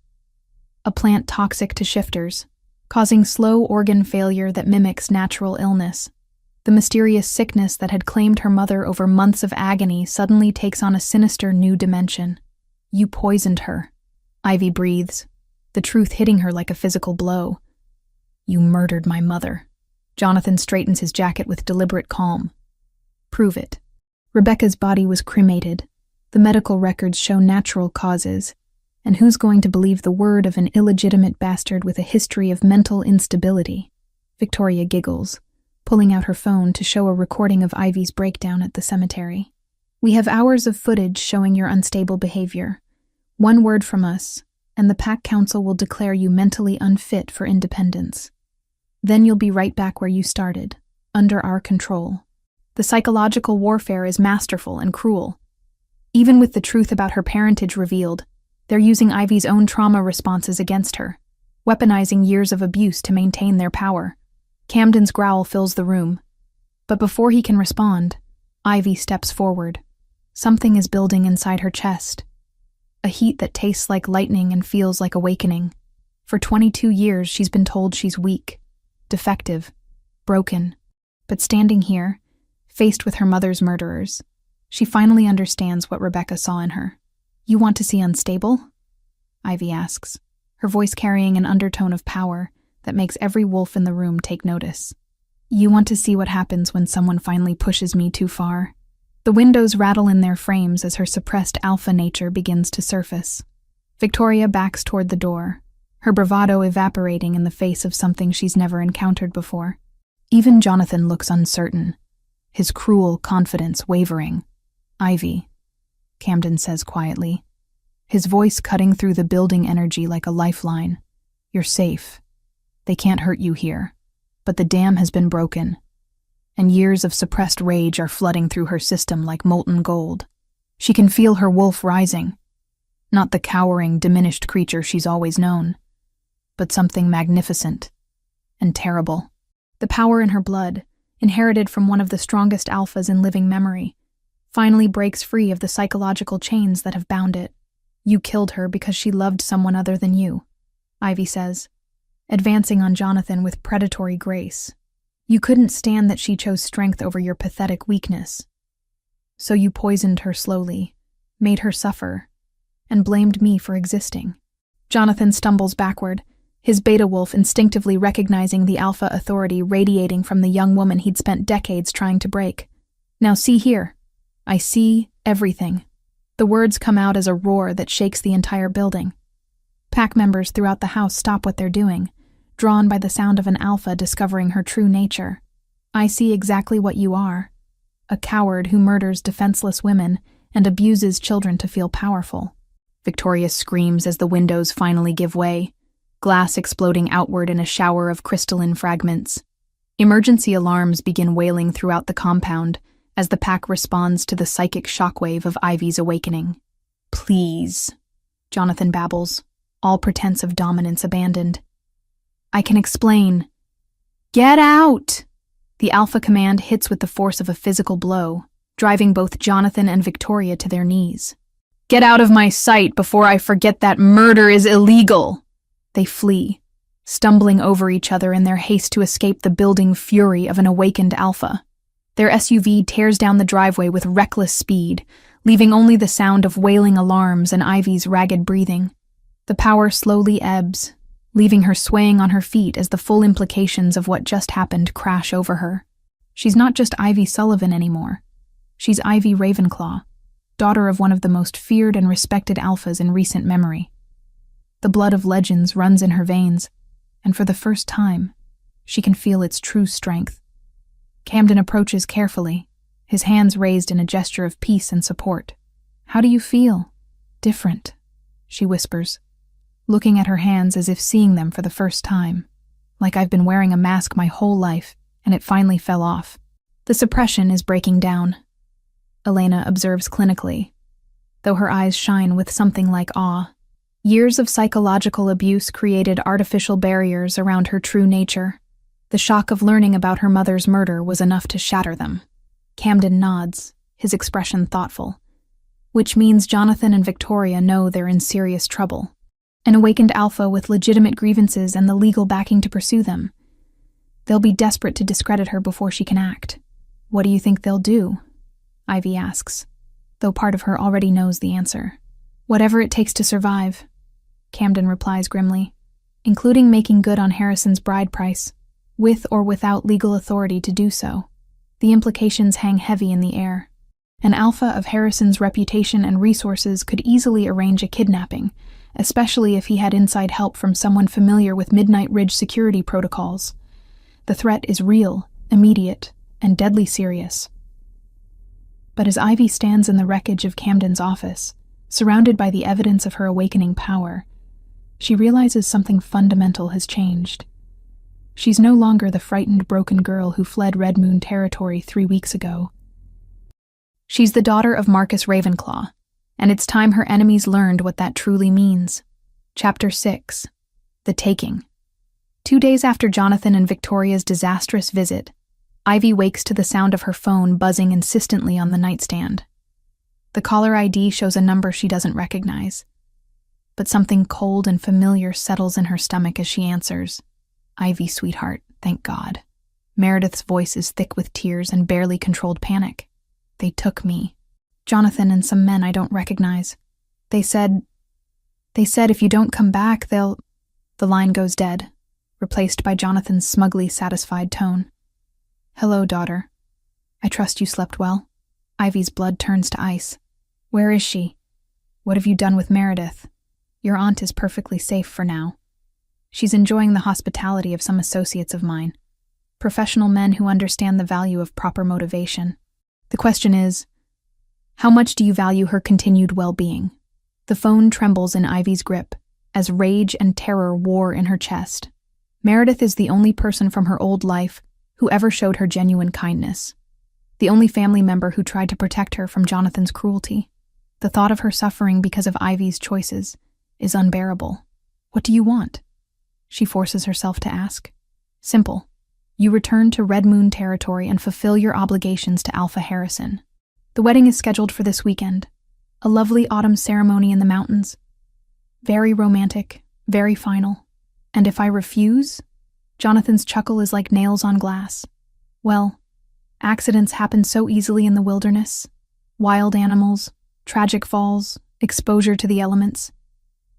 a plant toxic to shifters, causing slow organ failure that mimics natural illness. The mysterious sickness that had claimed her mother over months of agony suddenly takes on a sinister new dimension. "You poisoned her," Ivy breathes, the truth hitting her like a physical blow. "You murdered my mother." Jonathan straightens his jacket with deliberate calm. "Prove it." Rebecca's body was cremated. The medical records show natural causes. And who's going to believe the word of an illegitimate bastard with a history of mental instability? Victoria giggles, pulling out her phone to show a recording of Ivy's breakdown at the cemetery. "We have hours of footage showing your unstable behavior. One word from us, and the Pack Council will declare you mentally unfit for independence. Then you'll be right back where you started, under our control." The psychological warfare is masterful and cruel. Even with the truth about her parentage revealed, they're using Ivy's own trauma responses against her, weaponizing years of abuse to maintain their power. Camden's growl fills the room. But before he can respond, Ivy steps forward. Something is building inside her chest. A heat that tastes like lightning and feels like awakening. For 22 years, she's been told she's weak, defective, broken. But standing here, faced with her mother's murderers, she finally understands what Rebecca saw in her. "You want to see unstable?" Ivy asks, her voice carrying an undertone of power that makes every wolf in the room take notice. "You want to see what happens when someone finally pushes me too far?" The windows rattle in their frames as her suppressed alpha nature begins to surface. Victoria backs toward the door, her bravado evaporating in the face of something she's never encountered before. Even Jonathan looks uncertain, his cruel confidence wavering. "Ivy," Camden says quietly, his voice cutting through the building energy like a lifeline. "You're safe. They can't hurt you here. But the dam has been broken, and years of suppressed rage are flooding through her system like molten gold. She can feel her wolf rising. Not the cowering, diminished creature she's always known, but something magnificent and terrible. The power in her blood, inherited from one of the strongest alphas in living memory, finally breaks free of the psychological chains that have bound it. "You killed her because she loved someone other than you," Ivy says, advancing on Jonathan with predatory grace. "You couldn't stand that she chose strength over your pathetic weakness. So you poisoned her slowly, made her suffer, and blamed me for existing." Jonathan stumbles backward, his beta wolf instinctively recognizing the alpha authority radiating from the young woman he'd spent decades trying to break. "Now see here. I see everything." The words come out as a roar that shakes the entire building. Pack members throughout the house stop what they're doing, drawn by the sound of an alpha discovering her true nature. "I see exactly what you are. A coward who murders defenseless women and abuses children to feel powerful." Victoria screams as the windows finally give way, glass exploding outward in a shower of crystalline fragments. Emergency alarms begin wailing throughout the compound as the pack responds to the psychic shockwave of Ivy's awakening. "Please," Jonathan babbles, all pretense of dominance abandoned. "I can explain." "Get out!" The alpha command hits with the force of a physical blow, driving both Jonathan and Victoria to their knees. "Get out of my sight before I forget that murder is illegal!" They flee, stumbling over each other in their haste to escape the building fury of an awakened alpha. Their SUV tears down the driveway with reckless speed, leaving only the sound of wailing alarms and Ivy's ragged breathing. The power slowly ebbs, leaving her swaying on her feet as the full implications of what just happened crash over her. She's not just Ivy Sullivan anymore. She's Ivy Ravenclaw, daughter of one of the most feared and respected alphas in recent memory. The blood of legends runs in her veins, and for the first time, she can feel its true strength. Camden approaches carefully, his hands raised in a gesture of peace and support. "How do you feel?" "Different," she whispers, looking at her hands as if seeing them for the first time. "Like I've been wearing a mask my whole life, and it finally fell off. The suppression is breaking down," Elena observes clinically, though her eyes shine with something like awe. Years of psychological abuse created artificial barriers around her true nature. The shock of learning about her mother's murder was enough to shatter them. Camden nods, his expression thoughtful. Which means Jonathan and Victoria know they're in serious trouble. An awakened alpha with legitimate grievances and the legal backing to pursue them. They'll be desperate to discredit her before she can act. "What do you think they'll do?" Ivy asks, though part of her already knows the answer. "Whatever it takes to survive," Camden replies grimly, "including making good on Harrison's bride price, with or without legal authority to do so." The implications hang heavy in the air. An alpha of Harrison's reputation and resources could easily arrange a kidnapping, especially if he had inside help from someone familiar with Midnight Ridge security protocols. The threat is real, immediate, and deadly serious. But as Ivy stands in the wreckage of Camden's office, surrounded by the evidence of her awakening power, she realizes something fundamental has changed. She's no longer the frightened, broken girl who fled Red Moon territory 3 weeks ago. She's the daughter of Marcus Ravenclaw, and it's time her enemies learned what that truly means. Chapter 6. The Taking. 2 days after Jonathan and Victoria's disastrous visit, Ivy wakes to the sound of her phone buzzing insistently on the nightstand. The caller ID shows a number she doesn't recognize, but something cold and familiar settles in her stomach as she answers. "Ivy, sweetheart, thank God." Meredith's voice is thick with tears and barely controlled panic. "They took me. Jonathan and some men I don't recognize. They said if you don't come back, they'll..." The line goes dead, replaced by Jonathan's smugly satisfied tone. "Hello, daughter. I trust you slept well." Ivy's blood turns to ice. "Where is she? What have you done with Meredith?" "Your aunt is perfectly safe for now. She's enjoying the hospitality of some associates of mine, professional men who understand the value of proper motivation. The question is, how much do you value her continued well-being?" The phone trembles in Ivy's grip, as rage and terror war in her chest. Meredith is the only person from her old life who ever showed her genuine kindness. The only family member who tried to protect her from Jonathan's cruelty. The thought of her suffering because of Ivy's choices is unbearable. "What do you want?" she forces herself to ask. "Simple. You return to Red Moon territory and fulfill your obligations to Alpha Harrison. The wedding is scheduled for this weekend. A lovely autumn ceremony in the mountains. Very romantic, very final. And if I refuse?" Jonathan's chuckle is like nails on glass. "Well, accidents happen so easily in the wilderness. Wild animals, tragic falls, exposure to the elements.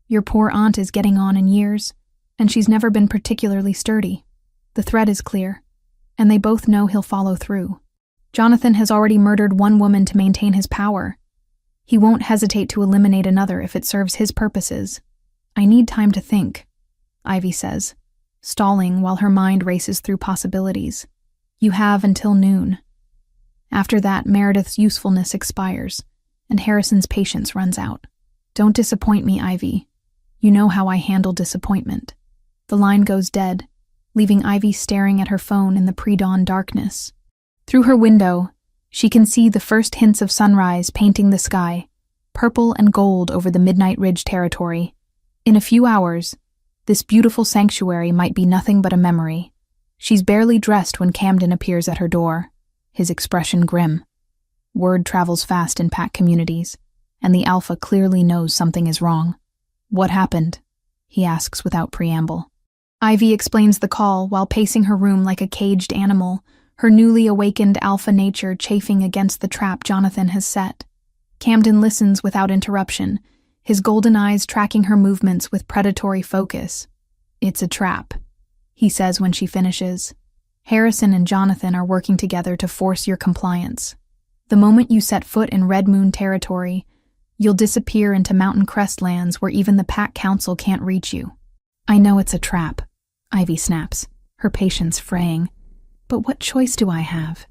Your poor aunt is getting on in years, and she's never been particularly sturdy. The threat is clear, and they both know he'll follow through. Jonathan has already murdered one woman to maintain his power. He won't hesitate to eliminate another if it serves his purposes. I need time to think," Ivy says, stalling while her mind races through possibilities. "You have until noon. After that, Meredith's usefulness expires, and Harrison's patience runs out. Don't disappoint me, Ivy. You know how I handle disappointment." The line goes dead, leaving Ivy staring at her phone in the pre-dawn darkness. Through her window, She can see the first hints of sunrise painting the sky, purple and gold over the Midnight Ridge territory. In a few hours, this beautiful sanctuary might be nothing but a memory. She's barely dressed when Camden appears at her door, his expression grim. Word travels fast in pack communities, and the Alpha clearly knows something is wrong. "What happened?" he asks without preamble. Ivy explains the call while pacing her room like a caged animal, her newly awakened alpha nature chafing against the trap Jonathan has set. Camden listens without interruption, his golden eyes tracking her movements with predatory focus. "It's a trap," he says when she finishes. "Harrison and Jonathan are working together to force your compliance. The moment you set foot in Red Moon territory, you'll disappear into Mountain Crest lands where even the Pack Council can't reach you." "I know it's a trap," Ivy snaps, her patience fraying. "But what choice do I have?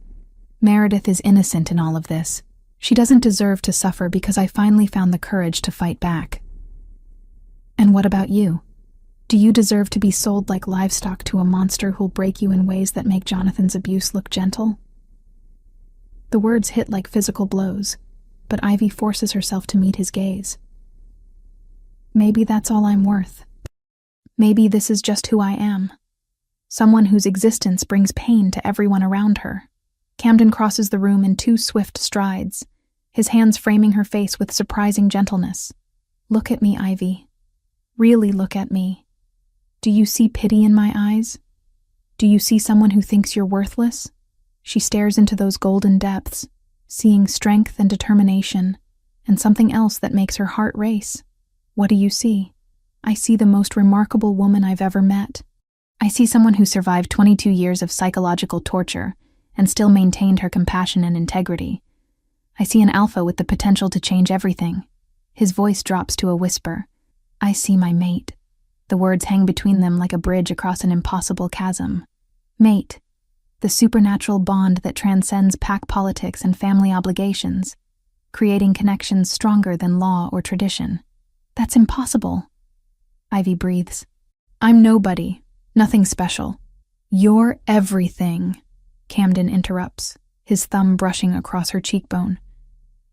Meredith is innocent in all of this. She doesn't deserve to suffer because I finally found the courage to fight back." "And what about you? Do you deserve to be sold like livestock to a monster who'll break you in ways that make Jonathan's abuse look gentle?" The words hit like physical blows, but Ivy forces herself to meet his gaze. "Maybe that's all I'm worth. Maybe this is just who I am. Someone whose existence brings pain to everyone around her." Camden crosses the room in 2 swift strides, his hands framing her face with surprising gentleness. "Look at me, Ivy. Really look at me. Do you see pity in my eyes? Do you see someone who thinks you're worthless?" She stares into those golden depths, seeing strength and determination, and something else that makes her heart race. "What do you see?" "I see the most remarkable woman I've ever met. I see someone who survived 22 years of psychological torture and still maintained her compassion and integrity. I see an alpha with the potential to change everything." His voice drops to a whisper. "I see my mate." The words hang between them like a bridge across an impossible chasm. Mate, the supernatural bond that transcends pack politics and family obligations, creating connections stronger than law or tradition. "That's impossible," Ivy breathes. "I'm nobody, nothing special." "You're everything," Camden interrupts, his thumb brushing across her cheekbone.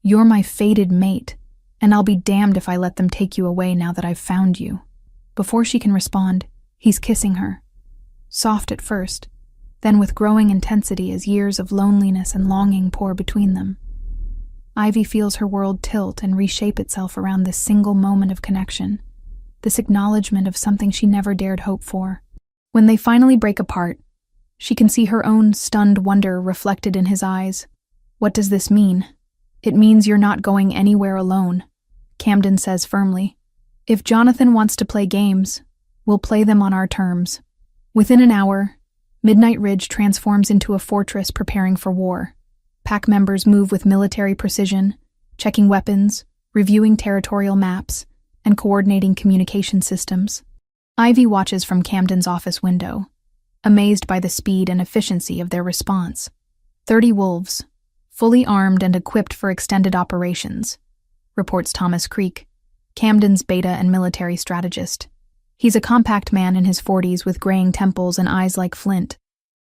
"You're my fated mate, and I'll be damned if I let them take you away now that I've found you." Before she can respond, he's kissing her. Soft at first, then with growing intensity as years of loneliness and longing pour between them. Ivy feels her world tilt and reshape itself around this single moment of connection, this acknowledgement of something she never dared hope for. When they finally break apart, she can see her own stunned wonder reflected in his eyes. "What does this mean?" "It means you're not going anywhere alone," Camden says firmly. "If Jonathan wants to play games, we'll play them on our terms." Within an hour, Midnight Ridge transforms into a fortress preparing for war. Pack members move with military precision, checking weapons, reviewing territorial maps, and coordinating communication systems. Ivy watches from Camden's office window, amazed by the speed and efficiency of their response. 30 wolves, fully armed and equipped for extended operations, reports Thomas Creek, Camden's beta and military strategist. He's a compact man in his 40s with graying temples and eyes like flint.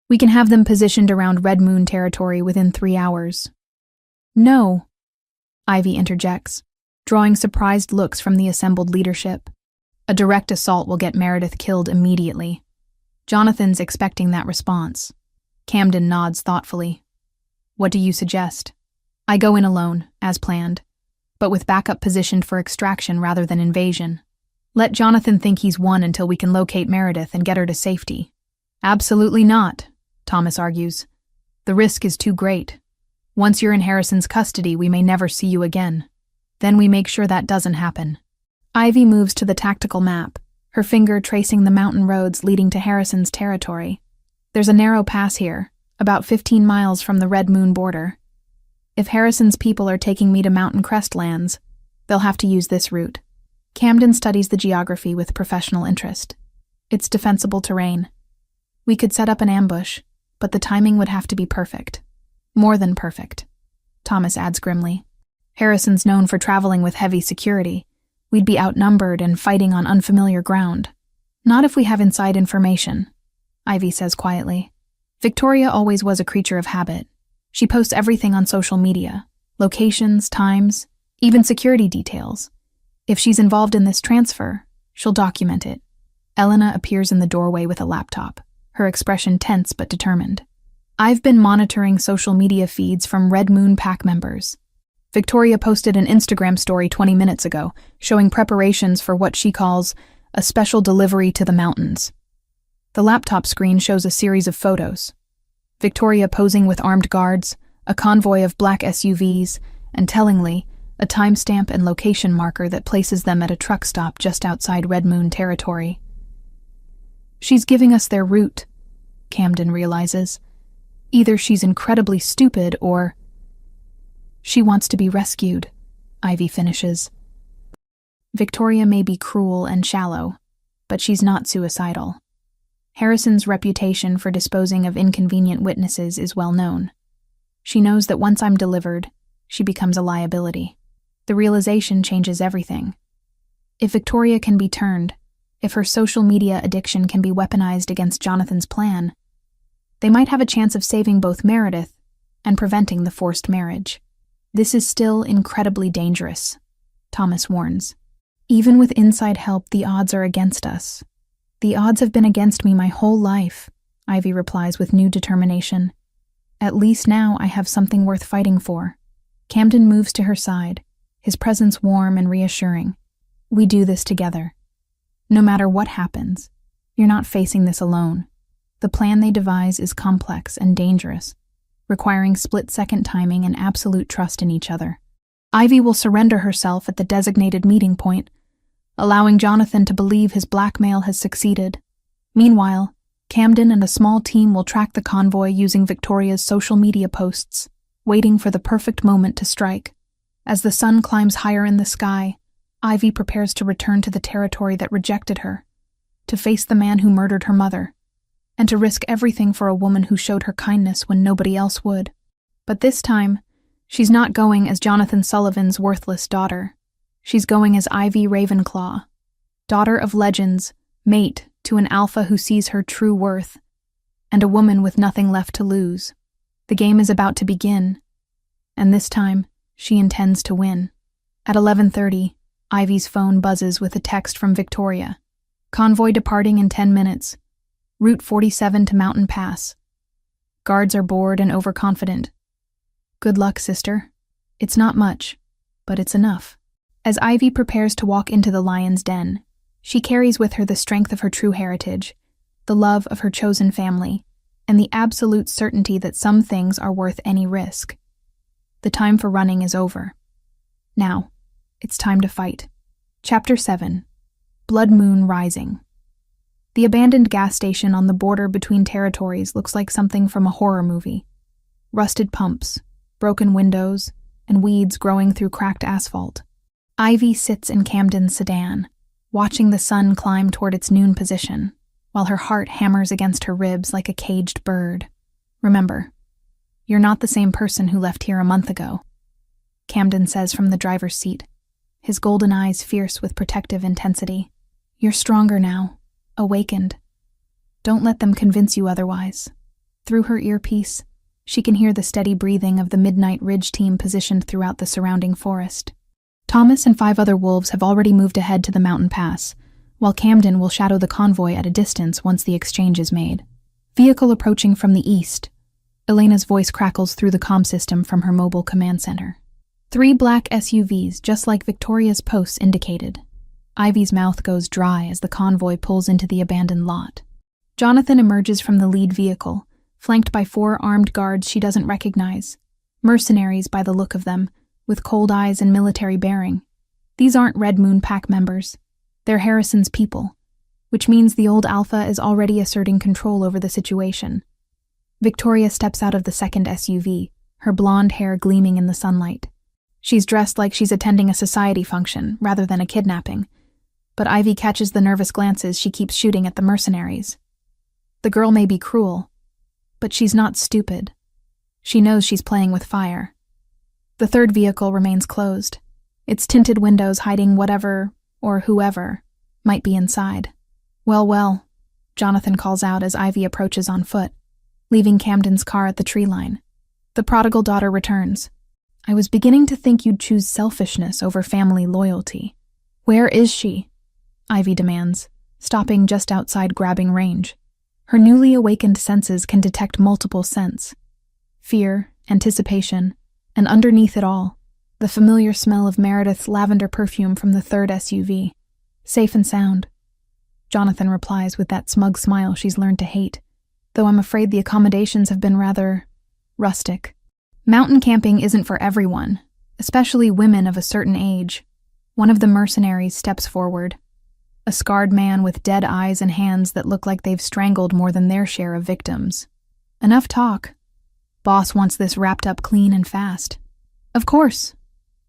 "We can have them positioned around Red Moon territory within 3 hours." "No," Ivy interjects, drawing surprised looks from the assembled leadership. "A direct assault will get Meredith killed immediately." Jonathan's expecting that response. Camden nods thoughtfully. "What do you suggest?" "I go in alone, as planned, but with backup positioned for extraction rather than invasion. Let Jonathan think he's won until we can locate Meredith and get her to safety." "Absolutely not," Thomas argues. "The risk is too great. Once you're in Harrison's custody, we may never see you again. Then we make sure that doesn't happen." Ivy moves to the tactical map, her finger tracing the mountain roads leading to Harrison's territory. "There's a narrow pass here, about 15 miles from the Red Moon border. If Harrison's people are taking me to Mountain Crest lands, they'll have to use this route." Camden studies the geography with professional interest. "It's defensible terrain. We could set up an ambush, but the timing would have to be perfect. More than perfect," Thomas adds grimly. "Harrison's known for traveling with heavy security. We'd be outnumbered and fighting on unfamiliar ground." "Not if we have inside information," Ivy says quietly. Victoria always was a creature of habit. She posts everything on social media, locations, times, even security details. If she's involved in this transfer, she'll document it. Elena appears in the doorway with a laptop, her expression tense but determined. I've been monitoring social media feeds from Red Moon Pack members. Victoria posted an Instagram story 20 minutes ago, showing preparations for what she calls a special delivery to the mountains. The laptop screen shows a series of photos. Victoria posing with armed guards, a convoy of black SUVs, and tellingly, a timestamp and location marker that places them at a truck stop just outside Red Moon territory. She's giving us their route, Camden realizes. Either she's incredibly stupid or she wants to be rescued, Ivy finishes. Victoria may be cruel and shallow, but she's not suicidal. Harrison's reputation for disposing of inconvenient witnesses is well known. She knows that once I'm delivered, she becomes a liability. The realization changes everything. If Victoria can be turned, if her social media addiction can be weaponized against Jonathan's plan, they might have a chance of saving both Meredith and preventing the forced marriage. This is still incredibly dangerous, Thomas warns. Even with inside help, the odds are against us. The odds have been against me my whole life, Ivy replies with new determination. At least now I have something worth fighting for. Camden moves to her side, his presence warm and reassuring. We do this together. No matter what happens, you're not facing this alone. The plan they devise is complex and dangerous, requiring split-second timing and absolute trust in each other. Ivy will surrender herself at the designated meeting point, allowing Jonathan to believe his blackmail has succeeded. Meanwhile, Camden and a small team will track the convoy using Victoria's social media posts, waiting for the perfect moment to strike. As the sun climbs higher in the sky, Ivy prepares to return to the territory that rejected her, to face the man who murdered her mother, and to risk everything for a woman who showed her kindness when nobody else would. But this time, she's not going as Jonathan Sullivan's worthless daughter. She's going as Ivy Ravenclaw, daughter of legends, mate to an alpha who sees her true worth, and a woman with nothing left to lose. The game is about to begin, and this time, she intends to win. At 11:30, Ivy's phone buzzes with a text from Victoria. Convoy departing in 10 minutes. Route 47 to Mountain Pass. Guards are bored and overconfident. Good luck, sister. It's not much, but it's enough. As Ivy prepares to walk into the lion's den, she carries with her the strength of her true heritage, the love of her chosen family, and the absolute certainty that some things are worth any risk. The time for running is over. Now, it's time to fight. Chapter 7. Blood Moon Rising. The abandoned gas station on the border between territories looks like something from a horror movie. Rusted pumps, broken windows, and weeds growing through cracked asphalt. Ivy sits in Camden's sedan, watching the sun climb toward its noon position, while her heart hammers against her ribs like a caged bird. Remember, you're not the same person who left here a month ago, Camden says from the driver's seat, his golden eyes fierce with protective intensity. You're stronger now, awakened. Don't let them convince you otherwise. Through her earpiece, she can hear the steady breathing of the Midnight Ridge team positioned throughout the surrounding forest. Thomas and 5 other wolves have already moved ahead to the mountain pass, while Camden will shadow the convoy at a distance once the exchange is made. Vehicle approaching from the east. Elena's voice crackles through the comm system from her mobile command center. 3 black SUVs, just like Victoria's posts indicated. Ivy's mouth goes dry as the convoy pulls into the abandoned lot. Jonathan emerges from the lead vehicle, flanked by 4 armed guards she doesn't recognize. Mercenaries by the look of them, with cold eyes and military bearing. These aren't Red Moon Pack members. They're Harrison's people, which means the old Alpha is already asserting control over the situation. Victoria steps out of the second SUV, her blonde hair gleaming in the sunlight. She's dressed like she's attending a society function, rather than a kidnapping, but Ivy catches the nervous glances she keeps shooting at the mercenaries. The girl may be cruel, but she's not stupid. She knows she's playing with fire. The third vehicle remains closed, its tinted windows hiding whatever, or whoever, might be inside. Well, Jonathan calls out as Ivy approaches on foot, leaving Camden's car at the tree line. The prodigal daughter returns. I was beginning to think you'd choose selfishness over family loyalty. Where is she? Ivy demands, stopping just outside grabbing range. Her newly awakened senses can detect multiple scents. Fear, anticipation, and underneath it all, the familiar smell of Meredith's lavender perfume from the third SUV. Safe and sound. Jonathan replies with that smug smile she's learned to hate, though I'm afraid the accommodations have been rather rustic. Mountain camping isn't for everyone, especially women of a certain age. One of the mercenaries steps forward. A scarred man with dead eyes and hands that look like they've strangled more than their share of victims. Enough talk. Boss wants this wrapped up clean and fast. Of course,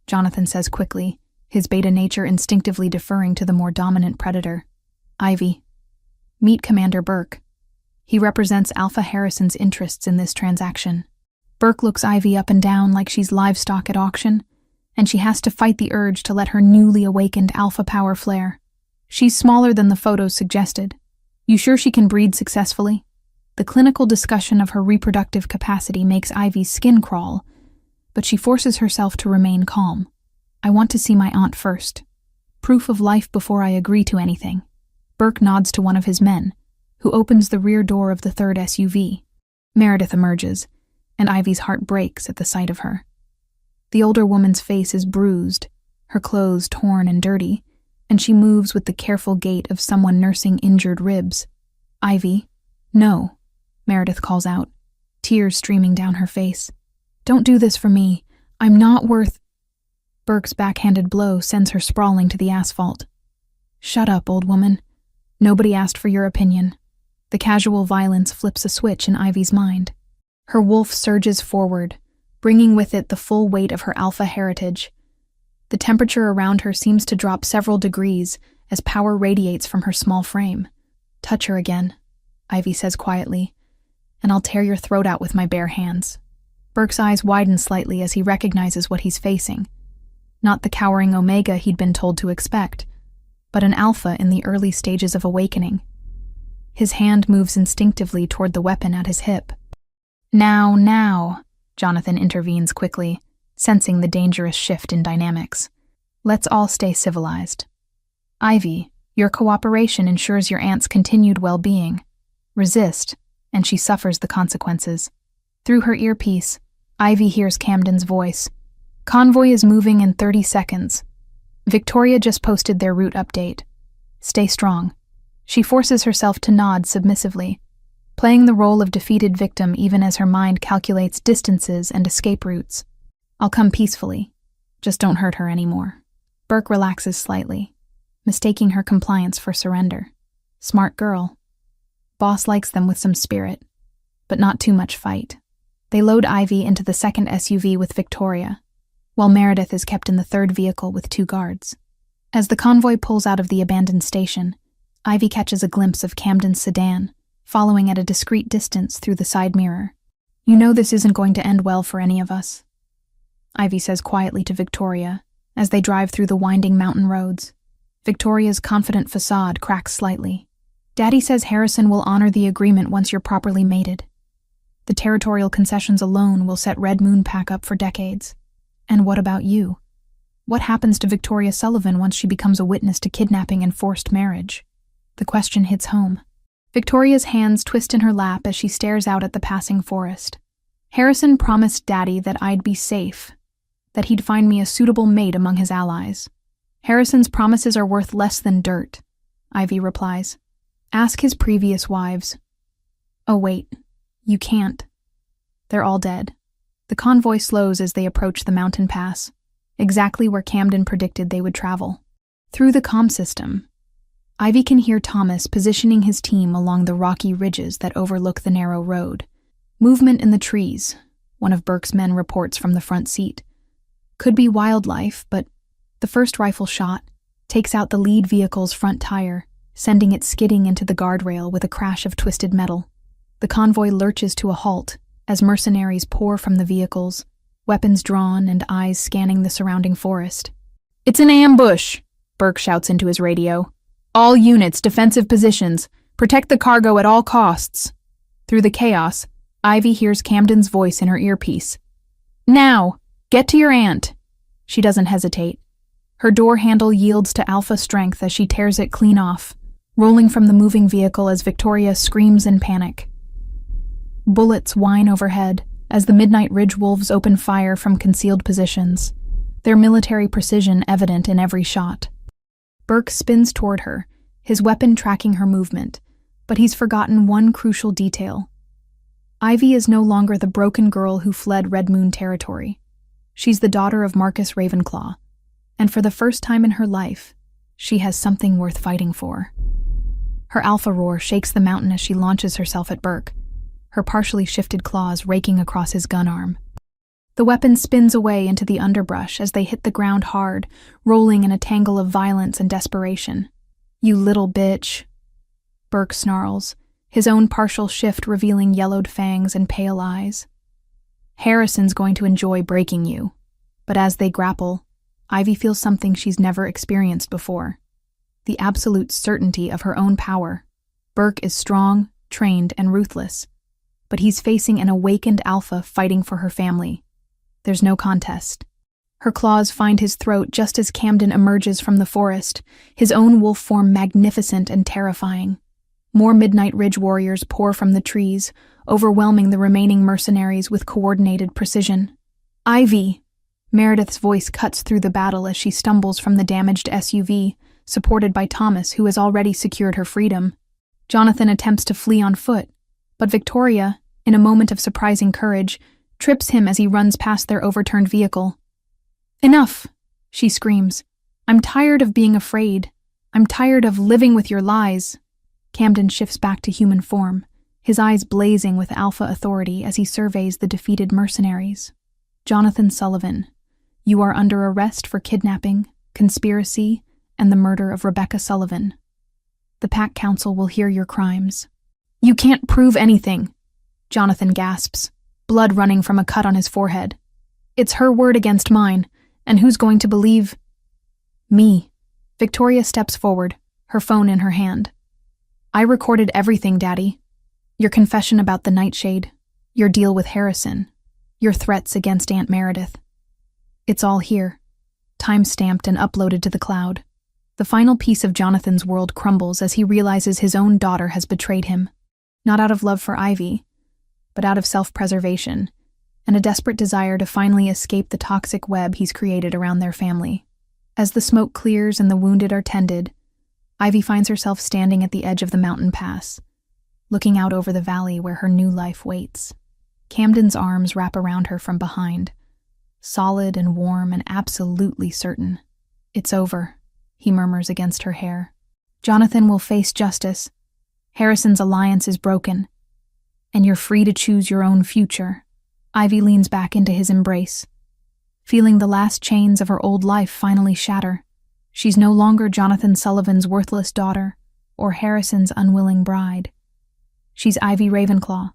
Jonathan says quickly, his beta nature instinctively deferring to the more dominant predator. Ivy. Meet Commander Burke. He represents Alpha Harrison's interests in this transaction. Burke looks Ivy up and down like she's livestock at auction, and she has to fight the urge to let her newly awakened alpha power flare. She's smaller than the photos suggested. You sure she can breed successfully? The clinical discussion of her reproductive capacity makes Ivy's skin crawl, but she forces herself to remain calm. I want to see my aunt first. Proof of life before I agree to anything. Burke nods to one of his men, who opens the rear door of the third SUV. Meredith emerges, and Ivy's heart breaks at the sight of her. The older woman's face is bruised, her clothes torn and dirty, and she moves with the careful gait of someone nursing injured ribs. Ivy, no, Meredith calls out, tears streaming down her face. Don't do this for me. I'm not worth... Burke's backhanded blow sends her sprawling to the asphalt. Shut up, old woman. Nobody asked for your opinion. The casual violence flips a switch in Ivy's mind. Her wolf surges forward, bringing with it the full weight of her alpha heritage. The temperature around her seems to drop several degrees as power radiates from her small frame. Touch her again, Ivy says quietly, and I'll tear your throat out with my bare hands. Burke's eyes widen slightly as he recognizes what he's facing. Not the cowering Omega he'd been told to expect, but an alpha in the early stages of awakening. His hand moves instinctively toward the weapon at his hip. Now, Jonathan intervenes quickly, sensing the dangerous shift in dynamics. Let's all stay civilized. Ivy, your cooperation ensures your aunt's continued well-being. Resist, and she suffers the consequences. Through her earpiece, Ivy hears Camden's voice. Convoy is moving in 30 seconds. Victoria just posted their route update. Stay strong. She forces herself to nod submissively, playing the role of defeated victim even as her mind calculates distances and escape routes. I'll come peacefully. Just don't hurt her anymore. Burke relaxes slightly, mistaking her compliance for surrender. Smart girl. Boss likes them with some spirit, but not too much fight. They load Ivy into the second SUV with Victoria, while Meredith is kept in the third vehicle with 2 guards. As the convoy pulls out of the abandoned station, Ivy catches a glimpse of Camden's sedan, following at a discreet distance through the side mirror. You know this isn't going to end well for any of us, Ivy says quietly to Victoria as they drive through the winding mountain roads. Victoria's confident facade cracks slightly. Daddy says Harrison will honor the agreement once you're properly mated. The territorial concessions alone will set Red Moon Pack up for decades. And what about you? What happens to Victoria Sullivan once she becomes a witness to kidnapping and forced marriage? The question hits home. Victoria's hands twist in her lap as she stares out at the passing forest. Harrison promised Daddy that I'd be safe, that he'd find me a suitable mate among his allies. Harrison's promises are worth less than dirt, Ivy replies. Ask his previous wives. Oh wait, you can't. They're all dead. The convoy slows as they approach the mountain pass, exactly where Camden predicted they would travel. Through the comm system, Ivy can hear Thomas positioning his team along the rocky ridges that overlook the narrow road. Movement in the trees, one of Burke's men reports from the front seat. Could be wildlife, but the first rifle shot takes out the lead vehicle's front tire, sending it skidding into the guardrail with a crash of twisted metal. The convoy lurches to a halt as mercenaries pour from the vehicles, weapons drawn and eyes scanning the surrounding forest. It's an ambush, Burke shouts into his radio. All units, defensive positions. Protect the cargo at all costs. Through the chaos, Ivy hears Camden's voice in her earpiece. Now! Get to your aunt! She doesn't hesitate. Her door handle yields to alpha strength as she tears it clean off, rolling from the moving vehicle as Victoria screams in panic. Bullets whine overhead as the Midnight Ridge wolves open fire from concealed positions, their military precision evident in every shot. Burke spins toward her, his weapon tracking her movement, but he's forgotten one crucial detail. Ivy is no longer the broken girl who fled Red Moon territory. She's the daughter of Marcus Ravenclaw, and for the first time in her life, she has something worth fighting for. Her alpha roar shakes the mountain as she launches herself at Burke, her partially shifted claws raking across his gun arm. The weapon spins away into the underbrush as they hit the ground hard, rolling in a tangle of violence and desperation. "You little bitch," Burke snarls, his own partial shift revealing yellowed fangs and pale eyes. "Harrison's going to enjoy breaking you." But as they grapple, Ivy feels something she's never experienced before. The absolute certainty of her own power. Burke is strong, trained, and ruthless, but he's facing an awakened alpha fighting for her family. There's no contest. Her claws find his throat just as Camden emerges from the forest, his own wolf form magnificent and terrifying. More Midnight Ridge warriors pour from the trees, overwhelming the remaining mercenaries with coordinated precision. "Ivy!" Meredith's voice cuts through the battle as she stumbles from the damaged SUV, supported by Thomas, who has already secured her freedom. Jonathan attempts to flee on foot, but Victoria, in a moment of surprising courage, trips him as he runs past their overturned vehicle. "Enough!" she screams. "I'm tired of being afraid. I'm tired of living with your lies." Camden shifts back to human form, his eyes blazing with alpha authority as he surveys the defeated mercenaries. "Jonathan Sullivan, you are under arrest for kidnapping, conspiracy, and the murder of Rebecca Sullivan. The Pack Council will hear your crimes." "You can't prove anything," Jonathan gasps, blood running from a cut on his forehead. "It's her word against mine, and who's going to believe?" "Me." Victoria steps forward, her phone in her hand. "I recorded everything, Daddy. Your confession about the Nightshade, your deal with Harrison, your threats against Aunt Meredith. It's all here, time-stamped and uploaded to the cloud." The final piece of Jonathan's world crumbles as he realizes his own daughter has betrayed him, not out of love for Ivy, but out of self-preservation and a desperate desire to finally escape the toxic web he's created around their family. As the smoke clears and the wounded are tended, Ivy finds herself standing at the edge of the mountain pass, looking out over the valley where her new life waits. Camden's arms wrap around her from behind, solid and warm and absolutely certain. "It's over," he murmurs against her hair. "Jonathan will face justice. Harrison's alliance is broken, and you're free to choose your own future." Ivy leans back into his embrace, feeling the last chains of her old life finally shatter. She's no longer Jonathan Sullivan's worthless daughter or Harrison's unwilling bride. She's Ivy Ravenclaw,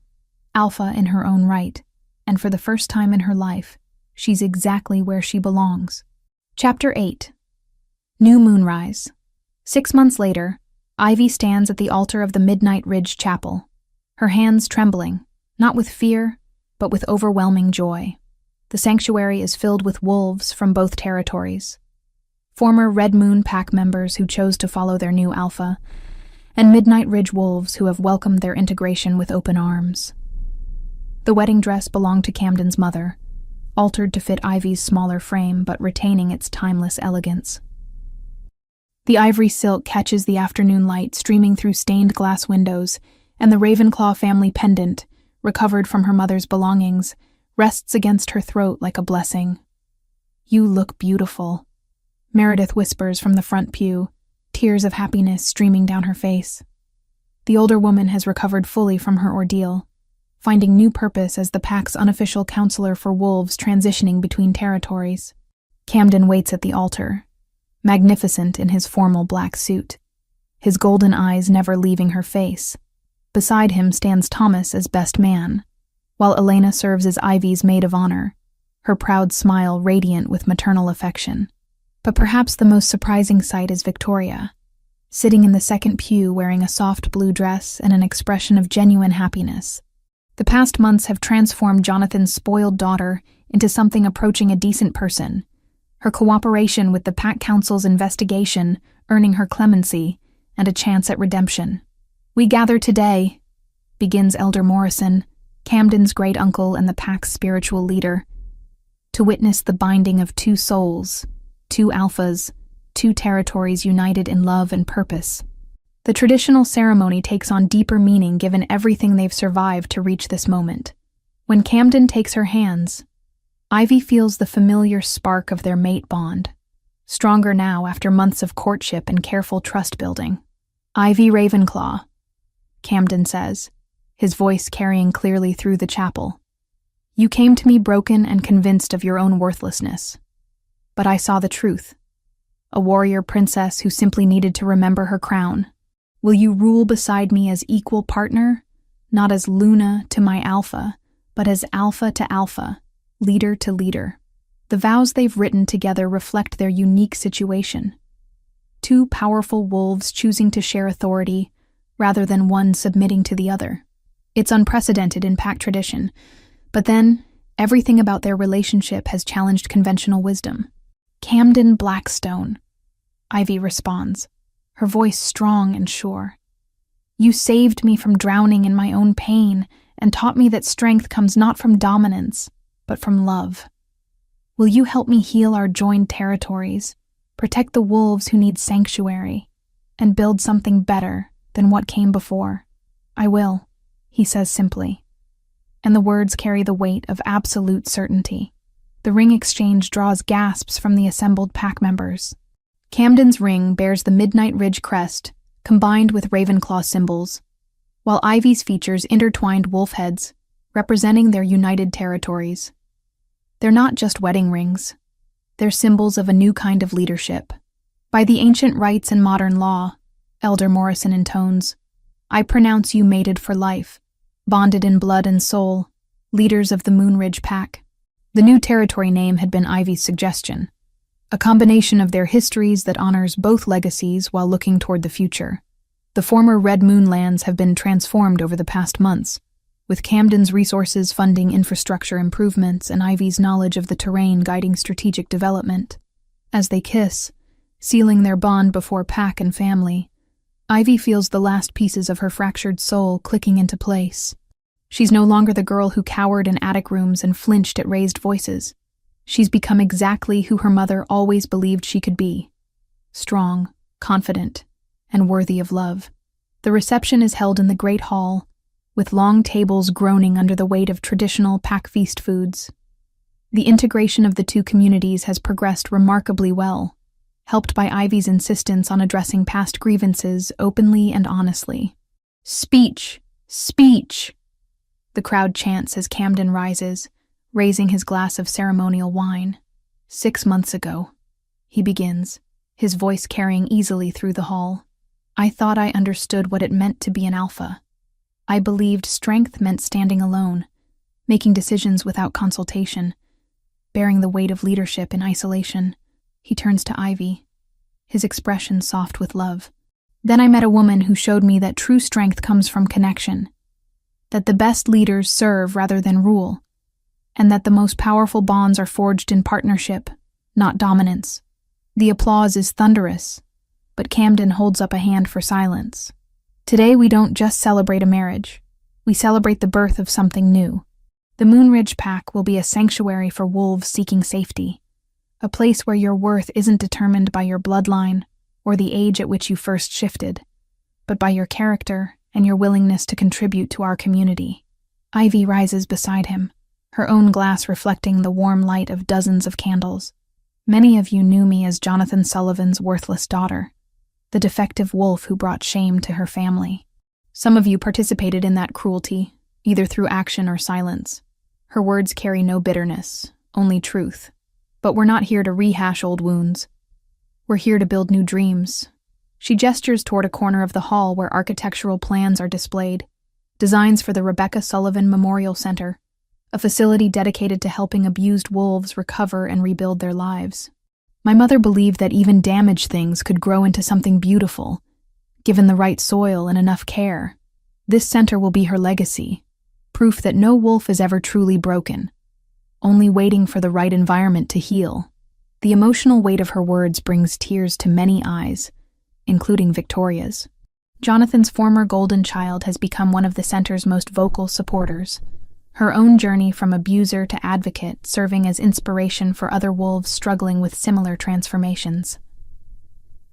alpha in her own right, and for the first time in her life, she's exactly where she belongs. Chapter 8. New Moonrise. 6 months later, Ivy stands at the altar of the Midnight Ridge Chapel, her hands trembling, not with fear, but with overwhelming joy. The sanctuary is filled with wolves from both territories, former Red Moon Pack members who chose to follow their new alpha, and Midnight Ridge wolves who have welcomed their integration with open arms. The wedding dress belonged to Camden's mother, altered to fit Ivy's smaller frame but retaining its timeless elegance. The ivory silk catches the afternoon light streaming through stained glass windows, and the Ravenclaw family pendant, recovered from her mother's belongings, rests against her throat like a blessing. "You look beautiful," Meredith whispers from the front pew, tears of happiness streaming down her face. The older woman has recovered fully from her ordeal, finding new purpose as the Pack's unofficial counselor for wolves transitioning between territories. Camden waits at the altar, magnificent in his formal black suit, his golden eyes never leaving her face. Beside him stands Thomas as best man, while Elena serves as Ivy's maid of honor, her proud smile radiant with maternal affection. But perhaps the most surprising sight is Victoria, sitting in the second pew wearing a soft blue dress and an expression of genuine happiness. The past months have transformed Jonathan's spoiled daughter into something approaching a decent person, her cooperation with the Pack Council's investigation earning her clemency and a chance at redemption. "We gather today," begins Elder Morrison, Camden's great uncle and the Pack's spiritual leader, "to witness the binding of two souls, two alphas, two territories united in love and purpose." The traditional ceremony takes on deeper meaning given everything they've survived to reach this moment. When Camden takes her hands, Ivy feels the familiar spark of their mate bond, stronger now after months of courtship and careful trust-building. "Ivy Ravenclaw," Camden says, his voice carrying clearly through the chapel. "You came to me broken and convinced of your own worthlessness. But I saw the truth. A warrior princess who simply needed to remember her crown. Will you rule beside me as equal partner, not as Luna to my alpha, but as alpha to alpha, leader to leader?" The vows they've written together reflect their unique situation. Two powerful wolves choosing to share authority rather than one submitting to the other. It's unprecedented in Pack tradition, but then everything about their relationship has challenged conventional wisdom. "Camden Blackstone," Ivy responds, her voice strong and sure. "You saved me from drowning in my own pain and taught me that strength comes not from dominance, but from love. Will you help me heal our joined territories, protect the wolves who need sanctuary, and build something better than what came before?" "I will," he says simply, and the words carry the weight of absolute certainty. The ring exchange draws gasps from the assembled Pack members. Camden's ring bears the Midnight Ridge crest, combined with Ravenclaw symbols, while Ivy's features intertwined wolf heads, representing their united territories. They're not just wedding rings. They're symbols of a new kind of leadership. "By the ancient rites and modern law," Elder Morrison intones, "I pronounce you mated for life, bonded in blood and soul, leaders of the Moonridge Pack." The new territory name had been Ivy's suggestion, a combination of their histories that honors both legacies while looking toward the future. The former Red Moon lands have been transformed over the past months, with Camden's resources funding infrastructure improvements and Ivy's knowledge of the terrain guiding strategic development. As they kiss, sealing their bond before Pack and family, Ivy feels the last pieces of her fractured soul clicking into place. She's no longer the girl who cowered in attic rooms and flinched at raised voices. She's become exactly who her mother always believed she could be: strong, confident, and worthy of love. The reception is held in the Great Hall, with long tables groaning under the weight of traditional Pack feast foods. The integration of the two communities has progressed remarkably well, helped by Ivy's insistence on addressing past grievances openly and honestly. "Speech! Speech!" the crowd chants as Camden rises, raising his glass of ceremonial wine. "6 months ago," he begins, his voice carrying easily through the hall, "I thought I understood what it meant to be an alpha. I believed strength meant standing alone, making decisions without consultation, bearing the weight of leadership in isolation." He turns to Ivy, his expression soft with love. "Then I met a woman who showed me that true strength comes from connection, that the best leaders serve rather than rule, and that the most powerful bonds are forged in partnership, not dominance." The applause is thunderous, but Camden holds up a hand for silence. "Today we don't just celebrate a marriage. We celebrate the birth of something new. The Moonridge Pack will be a sanctuary for wolves seeking safety, a place where your worth isn't determined by your bloodline or the age at which you first shifted, but by your character and your willingness to contribute to our community." Ivy rises beside him, her own glass reflecting the warm light of dozens of candles. "Many of you knew me as Jonathan Sullivan's worthless daughter, the defective wolf who brought shame to her family. Some of you participated in that cruelty, either through action or silence." Her words carry no bitterness, only truth. "But we're not here to rehash old wounds. We're here to build new dreams." She gestures toward a corner of the hall where architectural plans are displayed, designs for the Rebecca Sullivan Memorial Center, a facility dedicated to helping abused wolves recover and rebuild their lives. "My mother believed that even damaged things could grow into something beautiful, given the right soil and enough care. This center will be her legacy, proof that no wolf is ever truly broken, only waiting for the right environment to heal. The emotional weight of her words brings tears to many eyes, including Victoria's. Jonathan's former golden child has become one of the center's most vocal supporters, her own journey from abuser to advocate serving as inspiration for other wolves struggling with similar transformations.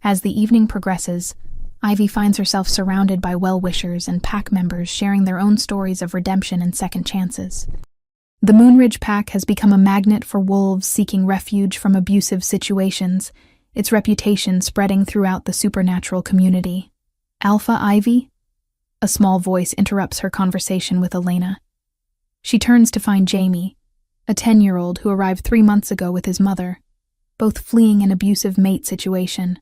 As the evening progresses, Ivy finds herself surrounded by well-wishers and pack members sharing their own stories of redemption and second chances. The Moonridge pack has become a magnet for wolves seeking refuge from abusive situations, its reputation spreading throughout the supernatural community. Alpha Ivy? A small voice interrupts her conversation with Elena. She turns to find Jamie, a 10-year-old who arrived 3 months ago with his mother, both fleeing an abusive mate situation.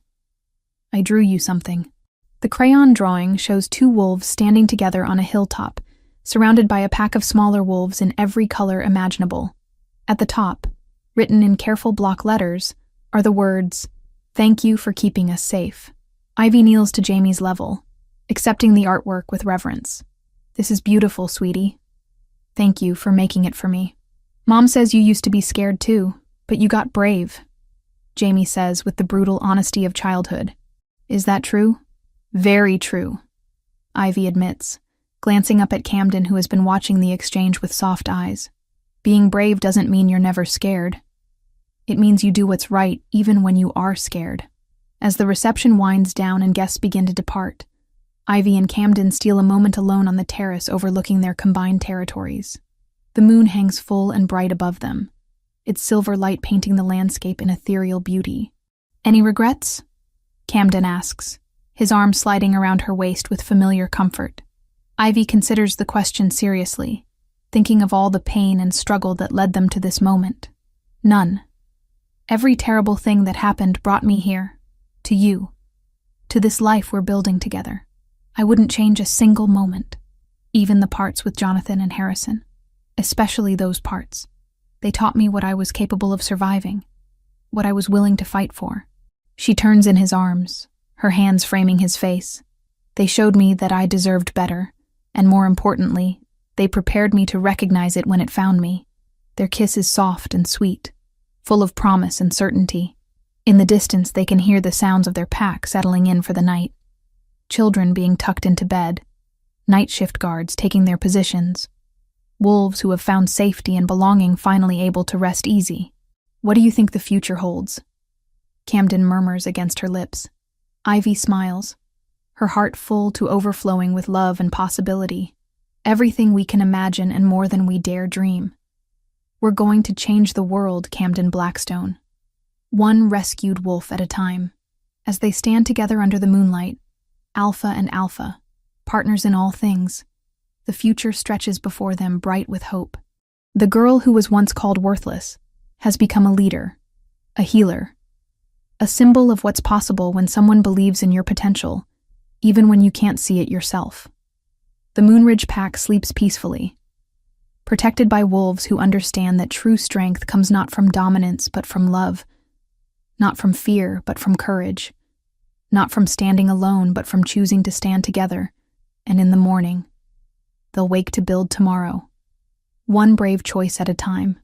I drew you something. The crayon drawing shows 2 wolves standing together on a hilltop, surrounded by a pack of smaller wolves in every color imaginable. At the top, written in careful block letters, are the words, "Thank you for keeping us safe." Ivy kneels to Jamie's level, accepting the artwork with reverence. "This is beautiful, sweetie. Thank you for making it for me. Mom says you used to be scared too, but you got brave," Jamie says with the brutal honesty of childhood. "Is that true?" "Very true," Ivy admits, glancing up at Camden, who has been watching the exchange with soft eyes. "Being brave doesn't mean you're never scared. It means you do what's right even when you are scared." As the reception winds down and guests begin to depart, Ivy and Camden steal a moment alone on the terrace overlooking their combined territories. The moon hangs full and bright above them, its silver light painting the landscape in ethereal beauty. "Any regrets?" Camden asks, his arm sliding around her waist with familiar comfort. Ivy considers the question seriously, thinking of all the pain and struggle that led them to this moment. "None. Every terrible thing that happened brought me here, to you, to this life we're building together. I wouldn't change a single moment, even the parts with Jonathan and Harrison, especially those parts. They taught me what I was capable of surviving, what I was willing to fight for." She turns in his arms, her hands framing his face. "They showed me that I deserved better, and more importantly, they prepared me to recognize it when it found me. Their kiss is soft and sweet, full of promise and certainty. In the distance, they can hear the sounds of their pack settling in for the night. Children being tucked into bed, night shift guards taking their positions, wolves who have found safety and belonging finally able to rest easy. What do you think the future holds?" Camden murmurs against her lips. Ivy smiles, her heart full to overflowing with love and possibility. "Everything we can imagine and more than we dare dream. We're going to change the world, Camden Blackstone. One rescued wolf at a time." As they stand together under the moonlight, Alpha and Alpha, partners in all things, the future stretches before them bright with hope. The girl who was once called worthless has become a leader, a healer, a symbol of what's possible when someone believes in your potential, even when you can't see it yourself. The Moonridge pack sleeps peacefully, protected by wolves who understand that true strength comes not from dominance but from love, not from fear but from courage, not from standing alone but from choosing to stand together, and in the morning, they'll wake to build tomorrow, one brave choice at a time.